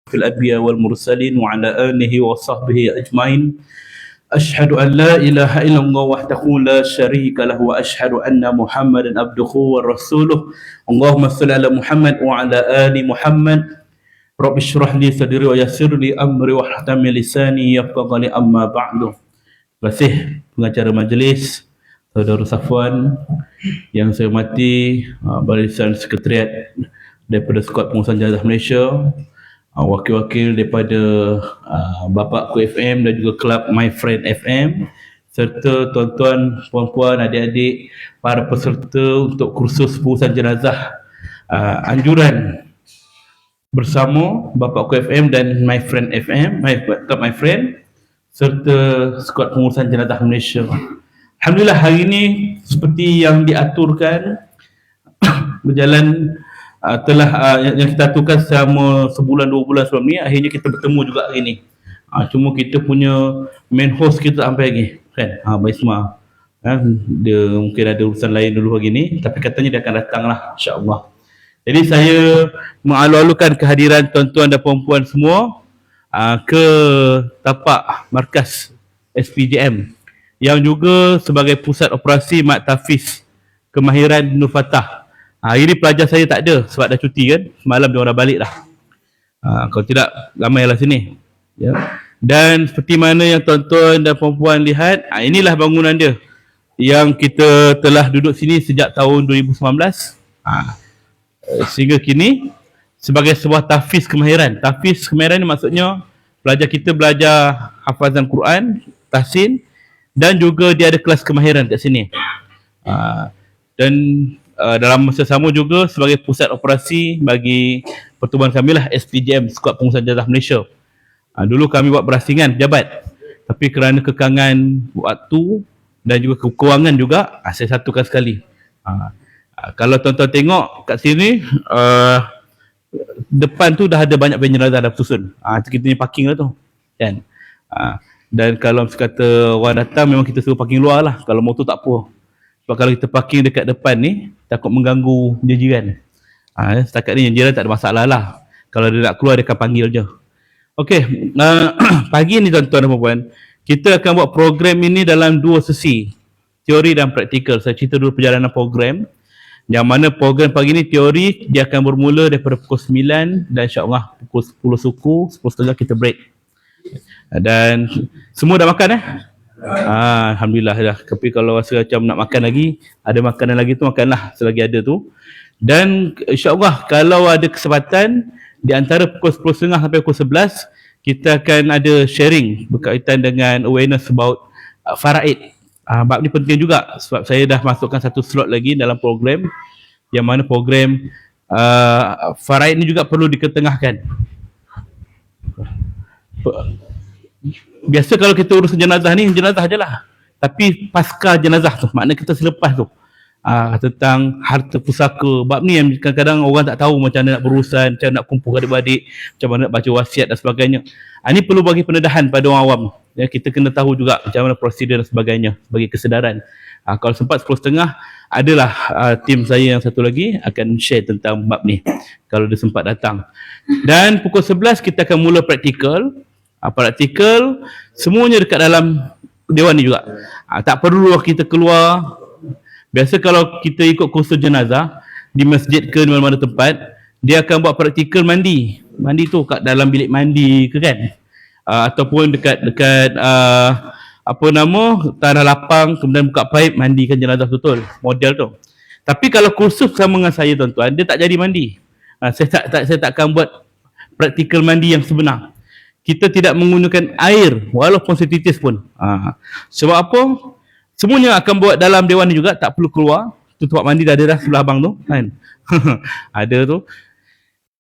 في الأنبياء والمرسلين وعلى آله وصحبه أجمعين. أشهد أن لا إله إلا الله وحده لا شريك له وأشهد أن محمدا عبده ورسوله. اللهم صل على محمد وعلى آل محمد. رب اشرح لي صدري ويسر لي أمري واحلل من لساني يفقهوا قولي أما بعد. Terima kasih pengacara majlis, Saudara Safwan yang saya hormati, Barisan Sekretariat daripada Skuad Pengurusan Jenazah Malaysia, wakil-wakil daripada Bapakku FM dan juga Kelab My Friend FM, serta tuan-tuan, puan-puan, adik-adik, para peserta untuk kursus pengurusan jenazah anjuran bersama Bapakku FM dan My Friend FM, Kelab My Friend, serta Skuad Pengurusan Jenazah Malaysia. Alhamdulillah, hari ini seperti yang diaturkan berjalan telah yang kita aturkan selama sebulan 2 bulan sebelum ni. Akhirnya kita bertemu juga hari ni. Cuma kita punya main host kita sampai lagi kan, Baisma, dia mungkin ada urusan lain dulu hari ni, tapi katanya dia akan datang lah, insyaAllah. Jadi saya mengalu-alukan kehadiran tuan-tuan dan puan-puan semua ke tapak markas SPJM yang juga sebagai pusat operasi Mat Tafiz Kemahiran Nur Fatah. Hari ni pelajar saya tak ada sebab dah cuti kan, semalam dia orang dah balik dah. Kalau tidak, ramailah sini ya. Dan seperti mana yang tuan-tuan dan puan-puan lihat, inilah bangunan dia yang kita telah duduk sini sejak tahun 2019 sehingga kini sebagai sebuah tahfiz kemahiran. Tahfiz kemahiran ni maksudnya pelajar kita belajar hafazan Quran, tahsin, dan juga dia ada kelas kemahiran kat sini. Dan dalam masa sama juga sebagai pusat operasi bagi pertubuhan kami lah, SPJM, Skuad Pengurusan Jenazah Malaysia. Dulu kami buat berasingan pejabat, tapi kerana kekangan waktu dan juga kewangan juga, saya satukan sekali. Kalau tuan-tuan tengok kat sini, depan tu dah ada banyak van jenazah dah bersusun. Kita punya parking lah tu kan. Dan kalau kata orang datang, memang kita suruh parking luar lah. Kalau motor tak apa, sebab kalau kita parking dekat depan ni takut mengganggu jiran. Setakat ni jiran tak ada masalah lah. Kalau dia nak keluar, dia akan panggil je. Okey, pagi ni tuan-tuan dan puan-puan, kita akan buat program ini dalam 2 sesi, teori dan praktikal. Saya cerita dulu perjalanan program. Yang mana program pagi ni teori, dia akan bermula daripada pukul 9 dan insyaAllah pukul 10 suku, 10.30 kita break. Dan semua dah makan Alhamdulillah dah. Tapi kalau rasa macam nak makan lagi, ada makanan lagi tu, makanlah selagi ada tu. Dan insyaAllah kalau ada kesempatan, di antara pukul 10.30 sampai pukul 11, kita akan ada sharing berkaitan dengan awareness about faraid. Bab ni penting juga sebab saya dah masukkan satu slot lagi dalam program, yang mana program faraid ni juga perlu diketengahkan. Biasa kalau kita urus jenazah ni, jenazah je lah. Tapi pasca jenazah tu, maknanya kita selepas tu, tentang harta pusaka. Bab ni yang kadang-kadang orang tak tahu macam mana nak berurusan, macam mana nak kumpul adik-adik, macam mana nak baca wasiat dan sebagainya. Ini perlu bagi pendedahan pada orang awam. Ya, kita kena tahu juga macam mana prosedur dan sebagainya bagi kesedaran. Kalau sempat 10.30, adalah tim saya yang satu lagi akan share tentang bab ni kalau dia sempat datang. Dan pukul 11 kita akan mula praktikal. Praktikal semuanya dekat dalam dewan ni juga. Tak perlu kita keluar. Biasa kalau kita ikut kursus jenazah di masjid ke di mana-mana tempat, dia akan buat praktikal mandi. Mandi tu kat dalam bilik mandi ke kan? Ataupun dekat tanah lapang, kemudian buka paip, mandikan jenazah betul, model tu. Tapi kalau kursus sama dengan saya tuan-tuan, dia tak jadi mandi. Saya takkan buat praktikal mandi yang sebenar. Kita tidak menggunakan air walaupun setitis pun. Sebab apa? Semuanya akan buat dalam dewan ni juga, tak perlu keluar. Tu tempat mandi dah ada dah sebelah abang tu kan. Ada tu.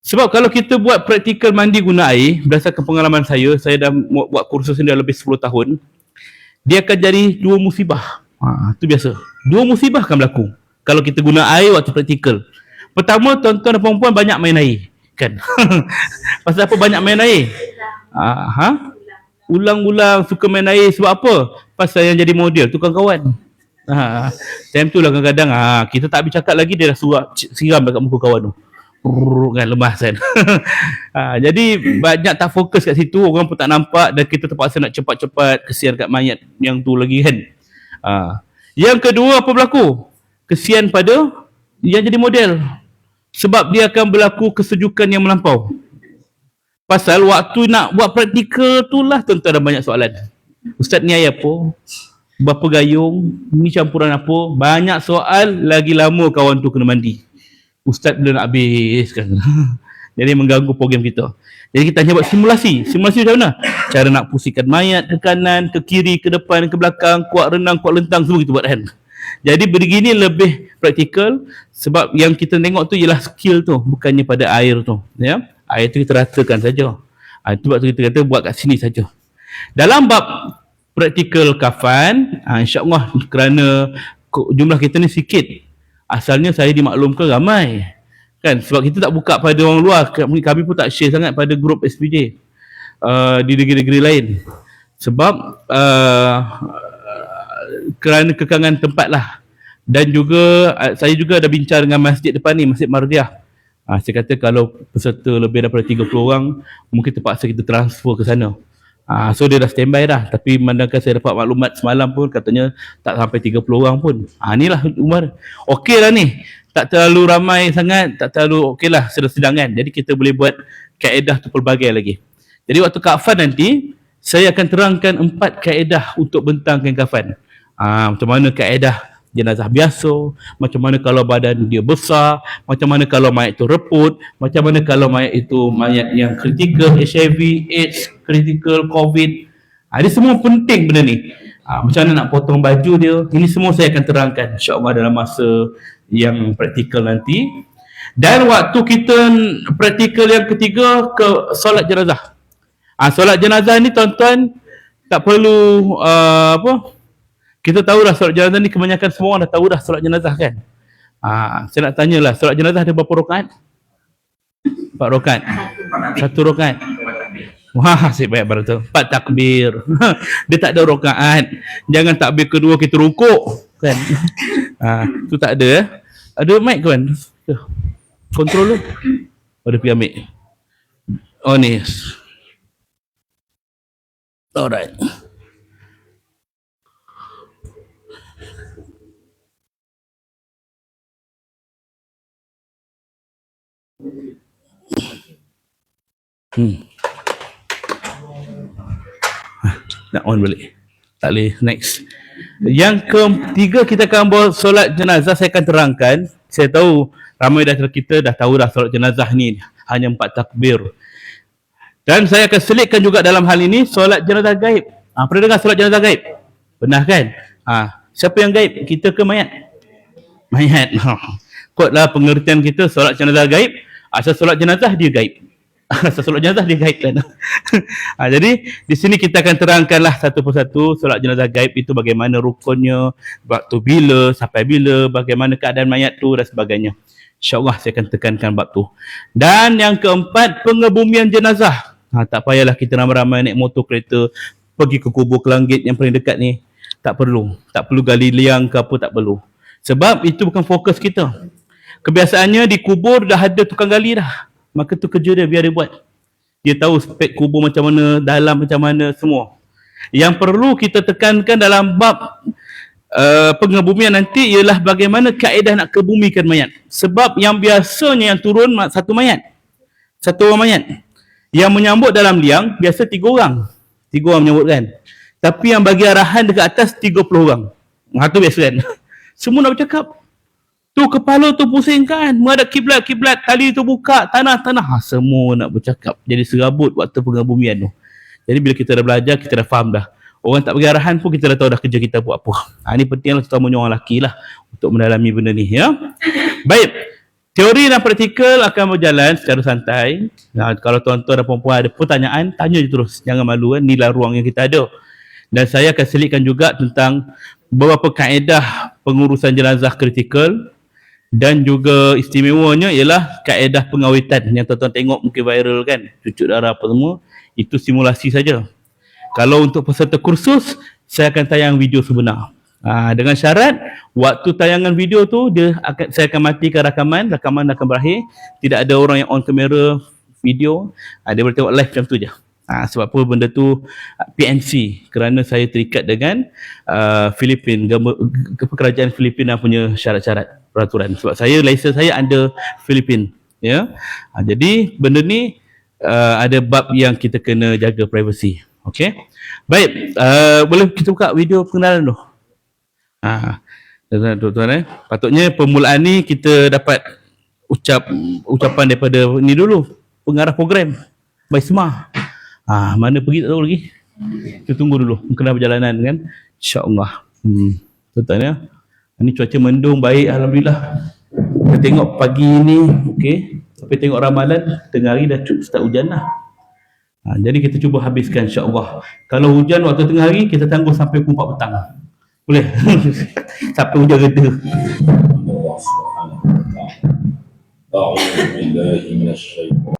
Sebab kalau kita buat praktikal mandi guna air, berdasarkan pengalaman saya dah buat kursus ni dah lebih 10 tahun, dia akan jadi 2 musibah. Itu biasa. 2 musibah akan berlaku kalau kita guna air waktu praktikal. Pertama, tuan-tuan dan puan-puan banyak main air kan. Pasal apa banyak main air? Ulang-ulang suka main air sebab apa? Pasal yang jadi model tu kawan-kawan. Time tu lah kadang-kadang kita tak habis cakap lagi, dia dah siram dekat muka kawan tu. kan, lemas kan. Jadi banyak tak fokus kat situ, orang pun tak nampak dan kita terpaksa nak cepat-cepat, kesian kat mayat yang tu lagi kan. Yang kedua apa berlaku? Kesian pada yang jadi model, sebab dia akan berlaku kesejukan yang melampau. Pasal waktu nak buat praktikal tu lah tuan-tuan ada banyak soalan. Ustaz ni air apa? Berapa gayung? Ni campuran apa? Banyak soal, lagi lama kawan tu kena mandi. Ustaz bila nak habis kan. Jadi mengganggu program kita. Jadi kita hanya buat simulasi. Simulasi macam mana? Cara nak pusingkan mayat ke kanan, ke kiri, ke depan, ke belakang, kuat renang, kuat lentang, semua kita buat kan. Jadi begini lebih praktikal, sebab yang kita tengok tu ialah skill tu, bukannya pada air tu. Ya? Air tu kita ratakan saja. Itu sebab tu kita kata buat kat sini saja. Dalam bab praktikal kafan, insya-Allah kerana jumlah kita ni sikit, asalnya saya dimaklumkan ramai. Kan, sebab kita tak buka pada orang luar, kami pun tak share sangat pada grup SPJ di negeri-negeri lain. Sebab kerana kekangan tempat lah. Dan juga saya juga ada bincang dengan masjid depan ni, Masjid Mardiah. Saya kata kalau peserta lebih daripada 30 orang, mungkin terpaksa kita transfer ke sana. So dia dah standby dah. Tapi memandangkan saya dapat maklumat semalam pun, katanya tak sampai 30 orang pun. Inilah Umar. Okey lah ni. Tak terlalu ramai sangat, tak terlalu okey lah, sedang-sedang kan. Jadi kita boleh buat kaedah tu pelbagai lagi. Jadi waktu kafan nanti, saya akan terangkan 4 kaedah untuk bentang kain kafan. Macam mana kaedah jenazah biasa, macam mana kalau badan dia besar, macam mana kalau mayat itu reput, macam mana kalau mayat itu mayat yang kritikal, HIV, AIDS, kritikal, COVID. Ini semua penting benda ni. Macam mana nak potong baju dia, ini semua saya akan terangkan insya-Allah dalam masa yang praktikal nanti. Dan waktu kita praktikal yang ketiga ke solat jenazah. Solat jenazah ni tuan-tuan tak perlu kita tahu dah solat jenazah ni, kebanyakan semua orang dah tahu dah solat jenazah kan. Saya nak tanyalah, solat jenazah ada berapa rakaat? 4 rakaat. 1 rakaat. Wah, asyik baik betul. 4 takbir. Dia tak ada rakaat. Jangan takbir kedua kita rukuk kan. Tu tak ada. Ada mic kan? Kontrol tu. Ada pergi ambil. Oh ni. Alright. Nak on balik. Tak boleh. Next. Yang ketiga kita akan buat solat jenazah. Saya akan terangkan. Saya tahu ramai dari kita dah tahu dah solat jenazah ni hanya 4 takbir. Dan saya akan selitkan juga dalam hal ini solat jenazah gaib. Pernah dengar solat jenazah gaib? Benar kan? Siapa yang gaib? Kita ke mayat? Mayat. Kuatlah pengertian kita solat jenazah gaib. Asal solat jenazah dia gaib. Asal solat jenazah dia gaib kan. Jadi di sini kita akan terangkanlah satu persatu solat jenazah gaib itu bagaimana rukunnya, waktu bila, sampai bila, bagaimana keadaan mayat tu dan sebagainya. InsyaAllah saya akan tekankan bab tu. Dan yang keempat, pengebumian jenazah. Tak payahlah kita ramai-ramai naik motor kereta pergi ke kubur Kelanggit yang paling dekat ni. Tak perlu. Tak perlu gali liang ke apa, tak perlu. Sebab itu bukan fokus kita. Kebiasaannya di kubur dah ada tukang gali dah. Maka tu kerja dia, biar dia buat. Dia tahu spek kubur macam mana, dalam macam mana, semua. Yang perlu kita tekankan dalam bab pengebumian nanti ialah bagaimana kaedah nak kebumikan mayat. Sebab yang biasanya yang turun satu mayat. Satu orang mayat. Yang menyambut dalam liang, biasa 3 orang. 3 orang menyambut kan. Tapi yang bagi arahan dekat atas 30 orang. Itu biasa kan. Semua nak bercakap. Tu kepala tu pusing kan. Menghadap kiblat, tali tu buka, tanah. Semua nak bercakap. Jadi serabut waktu pengebumian tu. Jadi bila kita dah belajar, kita dah faham dah. Orang tak bagi arahan pun kita dah tahu dah kerja kita buat apa. Ini pentinglah terutamanya orang lelaki lah untuk mendalami benda ni ya. Baik. Teori dan praktikal akan berjalan secara santai. Kalau tuan-tuan dan puan-puan ada pertanyaan, tanya je terus. Jangan malu kan. Inilah ruang yang kita ada. Dan saya akan selitkan juga tentang beberapa kaedah pengurusan jenazah kritikal. Dan juga istimewanya ialah kaedah pengawitan yang tuan-tuan tengok mungkin viral kan. Cucuk darah apa semua. Itu simulasi saja. Kalau untuk peserta kursus, saya akan tayang video sebenar. Dengan syarat waktu tayangan video tu saya akan matikan rakaman akan berakhir, tidak ada orang yang on kamera video, dia boleh tengok live macam tu je. Sebab apa benda tu PNC, kerana saya terikat dengan Filipin, kerajaan Filipina punya syarat-syarat peraturan, sebab lesen saya under Filipin, ya. Jadi benda ni ada bab yang kita kena jaga privacy. Okey, baik, boleh kita buka video pengenalan tu. Tuan-tuan, patutnya permulaan ni kita dapat ucapan daripada ni dulu, pengarah program Baisma. Mana pergi tak tahu lagi. Kita tunggu dulu, kena perjalanan kan, insya-Allah. Tuan-tuan ya. Ni cuaca mendung baik, alhamdulillah. Kita tengok pagi ni okey, tapi tengok ramalan tengah hari dah start hujan lah. Jadi kita cuba habiskan insya-Allah. Kalau hujan waktu tengah hari, kita tangguh sampai pukul 4 petang. Boleh? Sampai hujan reda. Allah Subhanahu wa taala. A'udzu billahi minasyaitonir.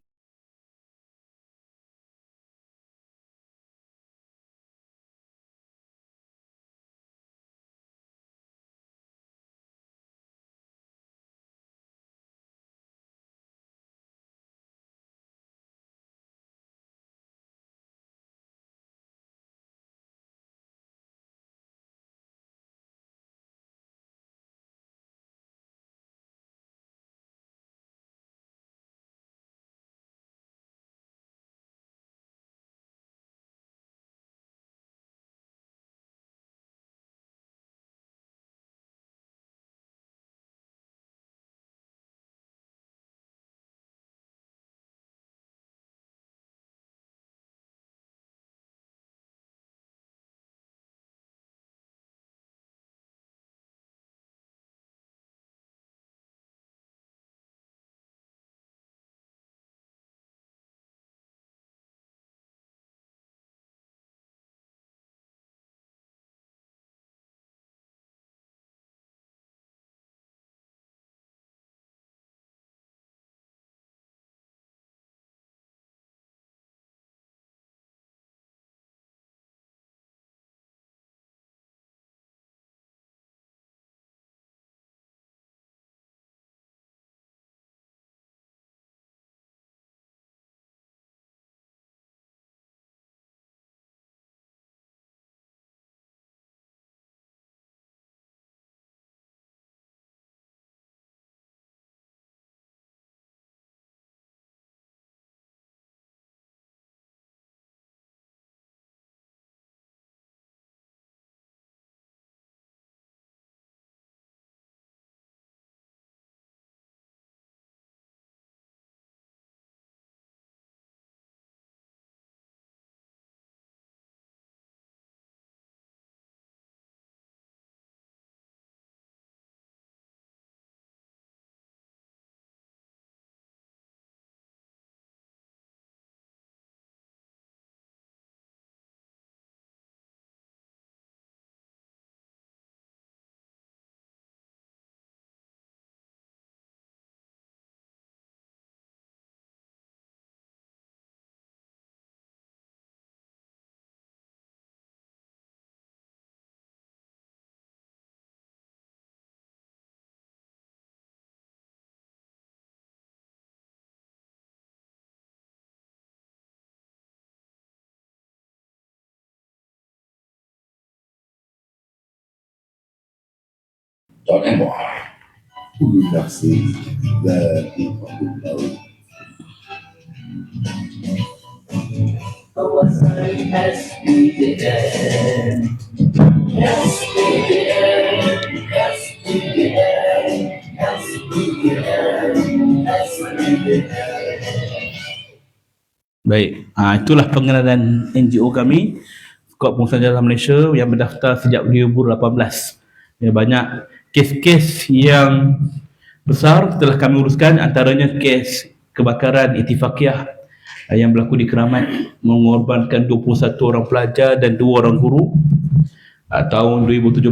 Tuan Kullu nafsin dha'iqatul maut. Baik, itulah pengenalan NGO kami, Skop Pengurusan Jasa Malaysia, yang berdaftar sejak 2018. Banyak kes-kes yang besar telah kami uruskan, antaranya kes kebakaran Ittifaqiyah yang berlaku di Keramat, mengorbankan 21 orang pelajar dan 2 orang guru tahun 2017.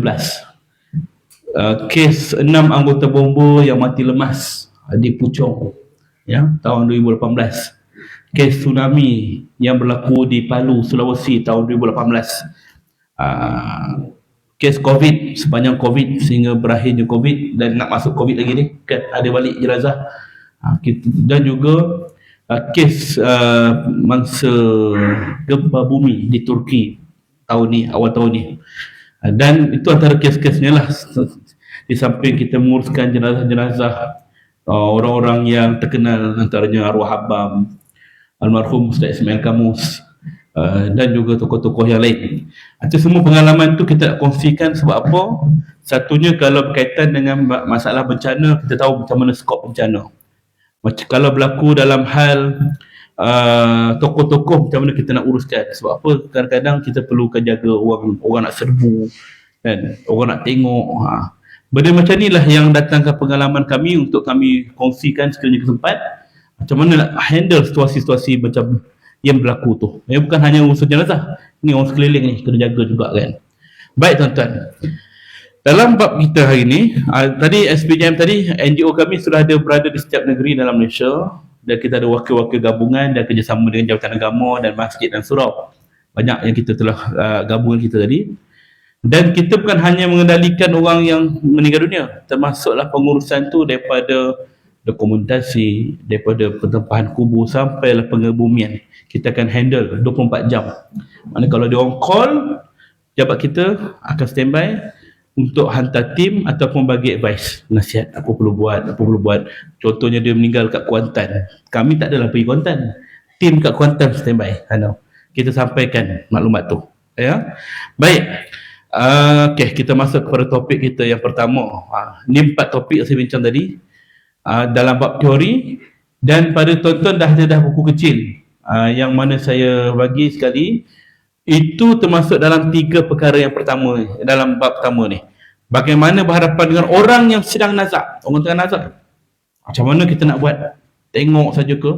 Kes 6 anggota bomba yang mati lemas di Puchong tahun 2018. Kes tsunami yang berlaku di Palu, Sulawesi tahun 2018. kes COVID sepanjang COVID sehingga berakhirnya COVID dan nak masuk COVID lagi ni kan, ada balik jenazah. Dan juga kes mangsa gempa bumi di Turki tahun ni, awal tahun ni. Dan itu antara kes-kesnya lah, di samping kita menguruskan jenazah-jenazah orang-orang yang terkenal, antaranya arwah abang almarhum Ustaz Ismail Kamus, dan juga tokoh-tokoh yang lain. Itu semua pengalaman tu kita nak kongsikan. Sebab apa? Satunya, kalau berkaitan dengan masalah bencana, kita tahu macam mana skop bencana. Macam kalau berlaku dalam hal tokoh-tokoh, macam mana kita nak uruskan. Sebab apa? Kadang-kadang kita perlukan jaga orang nak serbu kan, orang nak tengok. Benda macam ni lah yang datangkan pengalaman kami untuk kami kongsikan sekiranya kesempat. Macam mana nak handle situasi-situasi macam yang berlaku tu. Bukan hanya urusan jenazah, ni orang sekeliling ni kena jaga juga kan. Baik tuan-tuan, dalam bab kita hari ni, tadi SPJM tadi, NGO kami sudah ada berada di setiap negeri dalam Malaysia, dan kita ada wakil-wakil gabungan dan kerjasama dengan Jabatan Agama dan masjid dan surau. Banyak yang kita telah gabungan kita tadi. Dan kita bukan hanya mengendalikan orang yang meninggal dunia, termasuklah pengurusan tu daripada dokumentasi, daripada pentempahan kubur sampailah pengebumian. Kita akan handle 24 jam. Maknanya kalau dia orang call, jabat kita akan standby untuk hantar tim ataupun bagi advice, nasihat apa perlu buat. Contohnya dia meninggal kat Kuantan, kami tak adalah pergi Kuantan, tim kat Kuantan standby. Kita sampaikan maklumat tu ya. Baik. Okay, kita masuk kepada topik kita yang pertama. Ni 4 topik yang saya bincang tadi dalam bab teori, dan pada tonton dah buku kecil yang mana saya bagi sekali. Itu termasuk dalam 3 perkara yang pertama dalam bab pertama ni. Bagaimana berhadapan dengan orang yang sedang nazak, orang tengah nazak. Macam mana kita nak buat? Tengok saja ke?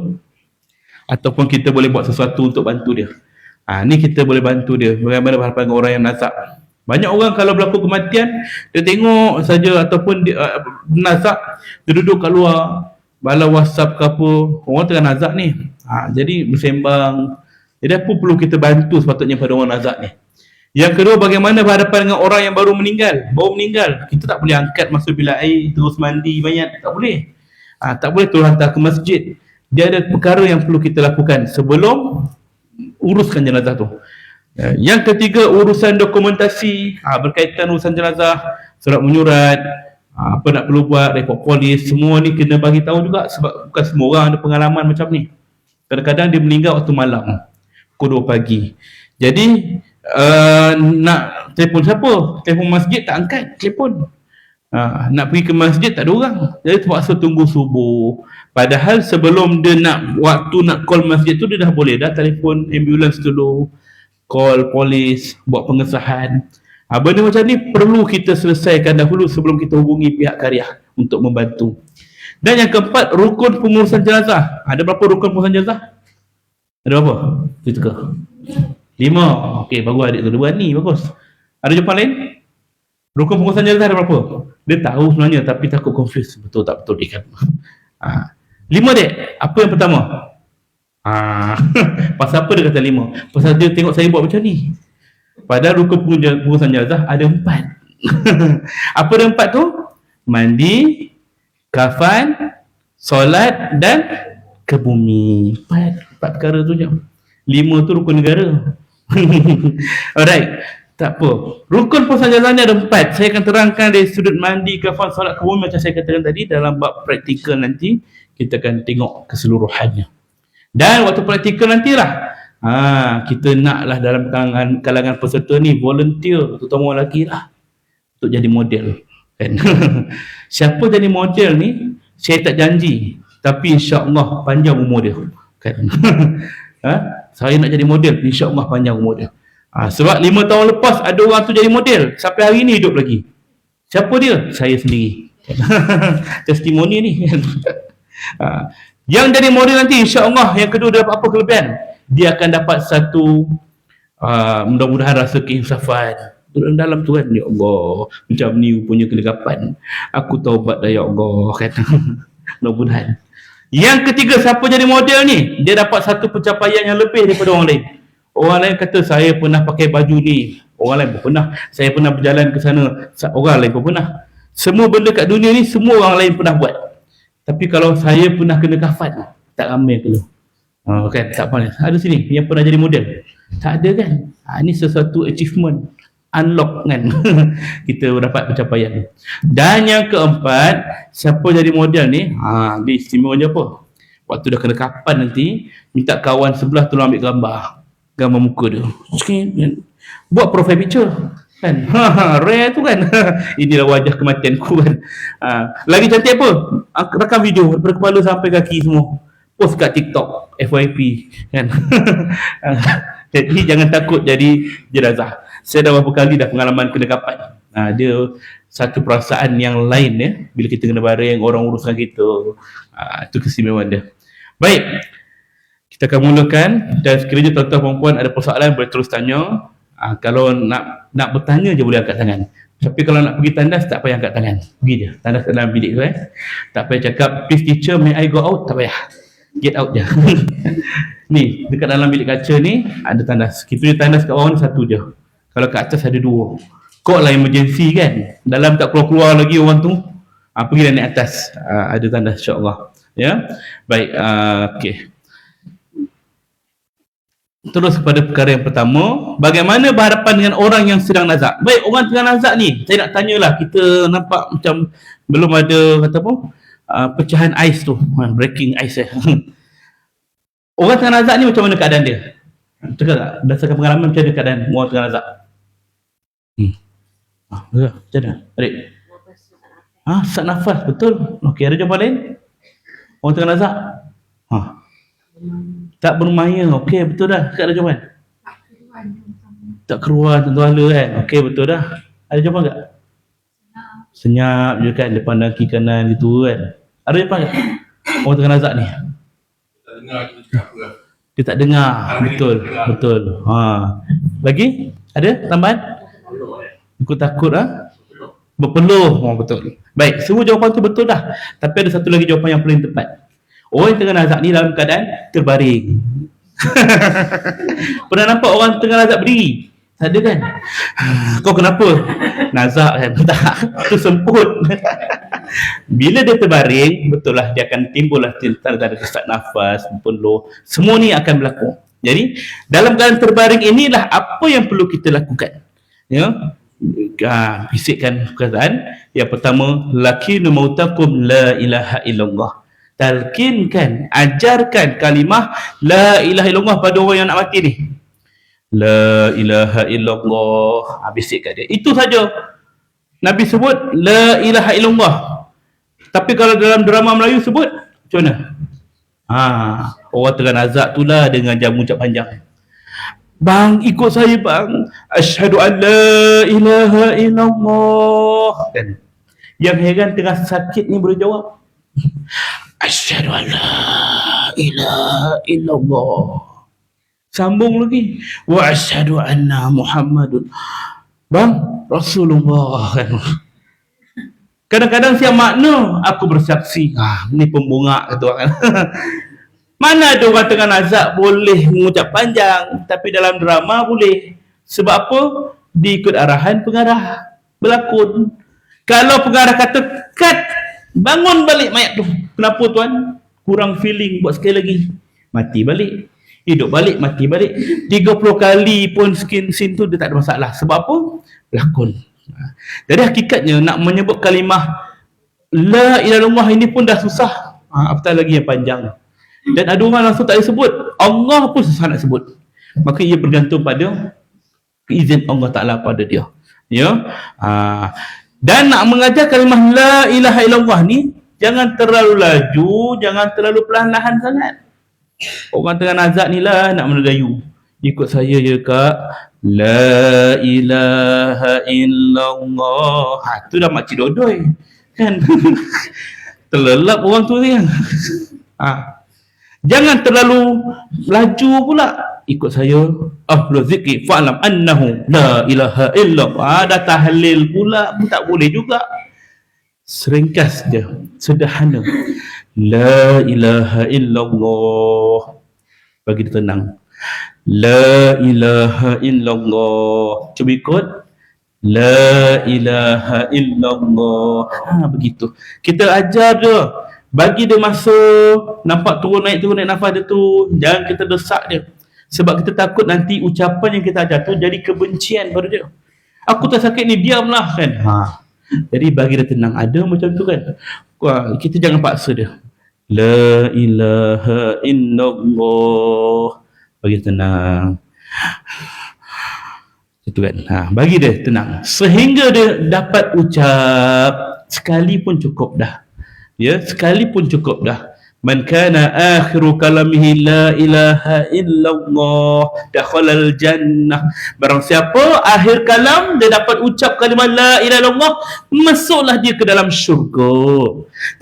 Ataupun kita boleh buat sesuatu untuk bantu dia. Ni kita boleh bantu dia. Bagaimana berhadapan dengan orang yang nazak. Banyak orang kalau berlaku kematian, dia tengok saja ataupun dia nazak, dia duduk kat luar, balas WhatsApp ke apa, orang tengah nazak ni. Jadi bersembang. Jadi apa perlu kita bantu sepatutnya pada orang nazak ni. Yang kedua, bagaimana berhadapan dengan orang yang baru meninggal. Kita tak boleh angkat masuk bilik air, terus mandi mayat, tak boleh. Tak boleh terus hantar ke masjid. Dia ada perkara yang perlu kita lakukan sebelum uruskan jenazah tu. Yang ketiga, urusan dokumentasi, berkaitan urusan jenazah, surat menyurat, apa nak perlu buat, rekod polis, semua ni kena bagi tahu juga. Sebab bukan semua orang ada pengalaman macam ni. Kadang-kadang dia meninggal waktu malam, pukul 2 pagi. Jadi nak telefon siapa? Telefon masjid tak angkat telefon. Nak pergi ke masjid tak ada orang, jadi terpaksa tunggu subuh. Padahal sebelum dia waktu nak call masjid tu, dia dah boleh dah telefon ambulans dulu, call polis, buat pengesahan. Benda macam ni perlu kita selesaikan dahulu sebelum kita hubungi pihak karya untuk membantu. Dan yang keempat, rukun pengurusan jenazah. Ada berapa rukun pengurusan jenazah? Ada berapa? Kita ke 5. Okey, bagus adik tu, dia berani, bagus. Ada jawapan lain? Rukun pengurusan jenazah ada berapa? Dia tahu sebenarnya tapi takut confuse. Betul tak betul dia kan? 5 dek. Apa yang pertama? Pasal apa dia kata 5? Pasal dia tengok saya buat macam ni. Padahal rukun pengurusan jenazah ada 4. Apa dia 4 tu? Mandi, kafan, solat dan ke bumi. 4 perkara tu je. 5 tu rukun negara. Alright, tak apa. Rukun pengurusan jenazah ni ada 4. Saya akan terangkan dari sudut mandi, kafan, solat, ke bumi macam saya katakan tadi. Dalam bab praktikal nanti kita akan tengok keseluruhannya. Dan waktu praktikal nantilah kita naklah dalam kalangan peserta ni volunteer, terutama orang lelaki lah, untuk jadi model kan. Siapa jadi model ni saya tak janji, tapi insya-Allah panjang umur dia kan. Saya nak jadi model, insya-Allah panjang umur dia. Sebab 5 tahun lepas ada orang tu jadi model, sampai hari ni hidup lagi. Siapa dia? Saya sendiri. Testimoni ni. Yang jadi model nanti insya-Allah, yang kedua dia dapat apa kelebihan? Dia akan dapat satu mudah-mudahan rasa keinsafan dalam tu kan. Ya Allah, macam ni punya kelagapan, aku taubat dah ya Allah kan. Mudah-mudahan. Yang ketiga, siapa jadi model ni, dia dapat satu pencapaian yang lebih daripada orang lain. Orang lain kata saya pernah pakai baju ni, Orang lain pun pernah. Saya pernah berjalan ke sana, orang lain pun pernah. Semua benda kat dunia ni semua orang lain pernah buat. Tapi kalau saya pernah kena kafan, tak ramai keluar. Kan, tak pernah. Ada sini yang pernah jadi model. Tak ada kan? Ini sesuatu achievement, unlock kan. Kita dapat pencapaian. Dan yang keempat, siapa jadi model ni, dia istimewanya apa? Waktu dah kena kapan nanti, minta kawan sebelah tolong ambil gambar muka dia. Buat profile picture kan. Rare tu kan. Inilah wajah kematianku kan. Lagi cantik apa? Rakam video daripada kepala sampai kaki semua, post kat TikTok, FYP kan. Jadi jangan takut jadi jenazah. Saya dah beberapa kali dah pengalaman kena kapan. Dia satu perasaan yang lain ya, bila kita kena baring, orang uruskan kita. Itu keistimewaan dia. Baik, kita akan mulakan. Dan sekiranya tuan-tuan perempuan ada persoalan boleh terus tanya. Kalau nak bertanya je boleh angkat tangan. Tapi kalau nak pergi tandas tak payah angkat tangan. Pergi je tandas kat dalam bilik tu tak payah cakap please teacher may I go out, tak payah. Get out je. Ni dekat dalam bilik kaca ni ada tandas. Kita punya tandas kat bawah ni satu je. Kalau kat atas ada dua. Kau lah emergency kan, dalam tak keluar-keluar lagi orang tu, pergi naik atas. Ada tandas insya-Allah ya. Baik, okey. Terus kepada perkara yang pertama, bagaimana berhadapan dengan orang yang sedang nazak. Baik, orang tengah nazak ni, saya nak tanyalah, kita nampak macam belum ada kata apa, pecahan ais tu, breaking ice Orang tengah nazak ni macam mana keadaan dia? Cakap tak? Berdasarkan pengalaman macam mana keadaan orang tengah nazak? Macam mana? Adik? Sesak nafas, betul. Okey, ada jawapan lain? Orang tengah nazak? Tak bermaya, okey betul dah. Tak ada jawapan? Tak keruan tentu-hala kan? Okey betul dah. Ada jawapan tak? Senyap je kan, depan dan kiri kanan gitu kan? Ada jawapan tak? Orang tengah nazak ni? Dia tak dengar. Betul. Lagi? Ada tambahan? Aku takut berpeluh. Betul. Baik, semua jawapan tu betul dah. Tapi ada satu lagi jawapan yang paling tepat. Orang yang tengah nazak ni dalam keadaan terbaring. Pernah nampak orang tengah nazak berdiri? Tak ada kan? Kau kenapa? Nazak kan? Tak, itu semput. Bila dia terbaring, betul lah dia akan timbul lah tanda-tanda sesak nafas, berpeluh. Semua ni akan berlaku. Jadi dalam keadaan terbaring inilah apa yang perlu kita lakukan. Ya, bisikkan perkataan. Yang pertama, lakinu mautakum la ilaha illallah. Talkinkan, ajarkan kalimah la ilaha illallah pada orang yang nak mati ni. La ilaha illallah. Bisikkan dia. Itu saja. Nabi sebut la ilaha illallah. Tapi kalau dalam drama Melayu sebut macam mana? Orang tengah nazak tu lah dengan jamu ucap panjang. Bang, ikut saya bang. Asyhadu an la ilaha illallah. Kan? Yang heran tengah sakit ni boleh jawab. Asyhadu an la ilaha illallah. Sambung lagi. Wa asyhadu anna Muhammadun bang Rasulullah kan. Kadang-kadang siap makna aku bersaksi. Ni pembungak kata orang kan. Mana ada orang tengah nazak boleh mengucap panjang, tapi dalam drama boleh. Sebab apa? Diikut arahan pengarah berlakon. Kalau pengarah kata cut, bangun balik mayat tu. Kenapa tuan? Kurang feeling, buat sekali lagi. Mati balik. Hidup balik, mati balik. 30 kali pun scene tu dia tak ada masalah. Sebab apa? Berlakon. Jadi hakikatnya nak menyebut kalimah la ilaha illallah ini pun dah susah. Apatah lagi yang panjang. Dan ada orang langsung tak boleh sebut. Allah pun susah nak sebut. Maka ia bergantung pada izin Allah Ta'ala pada dia. Ya. Dan nak mengajar kalimah la ilaha illallah ni, jangan terlalu laju, jangan terlalu perlahan-lahan sangat. Orang tengah nazak ni lah nak menegayu. Ikut saya je kak. La ilaha illallah. Tu dah makcik dodoi. Kan? Terlelap orang tu ni. Jangan terlalu laju pula. Ikut saya. Afdal zikri fa'lam annahu la ilaha illallah. Dah tahlil pula pun tak boleh juga. Seringkas dia, sederhana. La ilaha illallah. Bagi dia tenang. La ilaha illallah. Cuba ikut. La ilaha illallah. Begitu. Kita ajar dia. Bagi dia masa. Nampak turun naik nafas dia tu. Jangan kita desak dia. Sebab kita takut nanti ucapan yang kita ajar tu jadi kebencian pada dia. Aku tak sakit ni, diamlah kan. Jadi bagi dia tenang. Ada macam tu kan. Kita jangan paksa dia. La ilaha illallah. Bagi tenang. Itu kan. Bagi dia tenang. Sehingga dia dapat ucap. Sekali pun cukup dah. Ya, sekali pun cukup dah. Man kana akhiru kalamihi la ilaha illallah dakhalal jannah. Barang siapa akhir kalam dia dapat ucap kalimah la ilaha illallah, masuklah dia ke dalam syurga.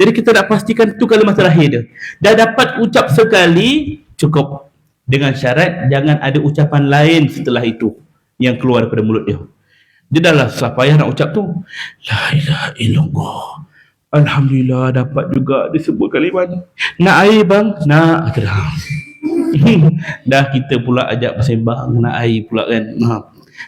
Jadi kita nak pastikan tu kalimah terakhir dia. Dah dapat ucap sekali, cukup. Dengan syarat jangan ada ucapan lain setelah itu yang keluar daripada mulut dia. Dia dah lah susah payah nak ucap tu. La ilaha illallah. Alhamdulillah dapat juga disebut kalimah ni. Nak air bang? Nak. Dah kita pula ajak bersembang nak air pula kan.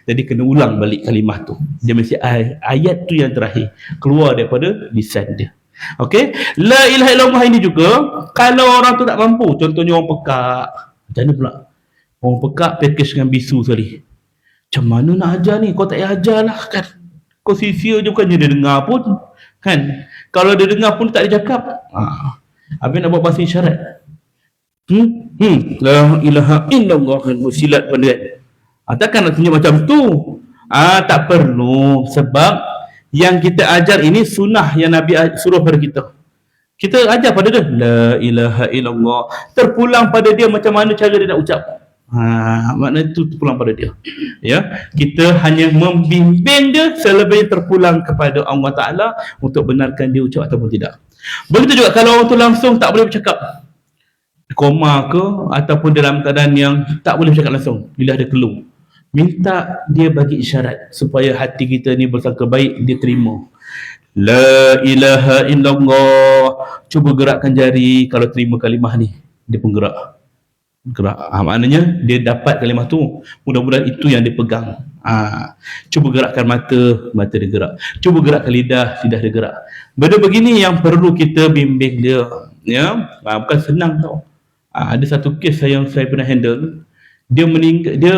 Jadi kena ulang balik kalimah tu. Dia mesti ayat tu yang terakhir keluar daripada lisan dia. Okey? La ilaha illallah ini juga kalau orang tu tak mampu, contohnya orang pekak. Macam mana pula? Orang pekak package dengan bisu sekali. Macam mana nak ajar ni? Kau tak payah ajar lah kan. Kau sia-sia je, bukannya dia dengar pun. Kan? Kalau dia dengar pun tak ada cakap. Habis nak buat bahasa isyarat. La ilaha illallah kan. Silat pun dia. Takkan nak tunjuk macam tu. Tak perlu. Sebab yang kita ajar ini sunnah yang Nabi suruh pada kita. Kita ajar pada dia. La ilaha illallah. Terpulang pada dia macam mana cara dia nak ucap. Maknanya itu terpulang pada dia. Ya, kita hanya membimbing dia, selebihnya terpulang kepada Allah Ta'ala untuk benarkan dia ucap ataupun tidak. Begitu juga kalau orang tu langsung tak boleh bercakap, koma ke ataupun dalam keadaan yang tak boleh bercakap langsung, lidah dia keluh, minta dia bagi isyarat supaya hati kita ni bersangka baik, dia terima. La ilaha illallah. Cuba gerakkan jari. Kalau terima kalimah ni, dia pun gerak. Maknanya dia dapat kalimah tu. Mudah-mudahan itu yang dia pegang. Cuba gerakkan mata dia gerak. Cuba gerakkan lidah dia gerak. Benda begini yang perlu kita bimbing dia. Ya, bukan senang tau. Ada satu kes yang saya pernah handle. Dia meninggal, dia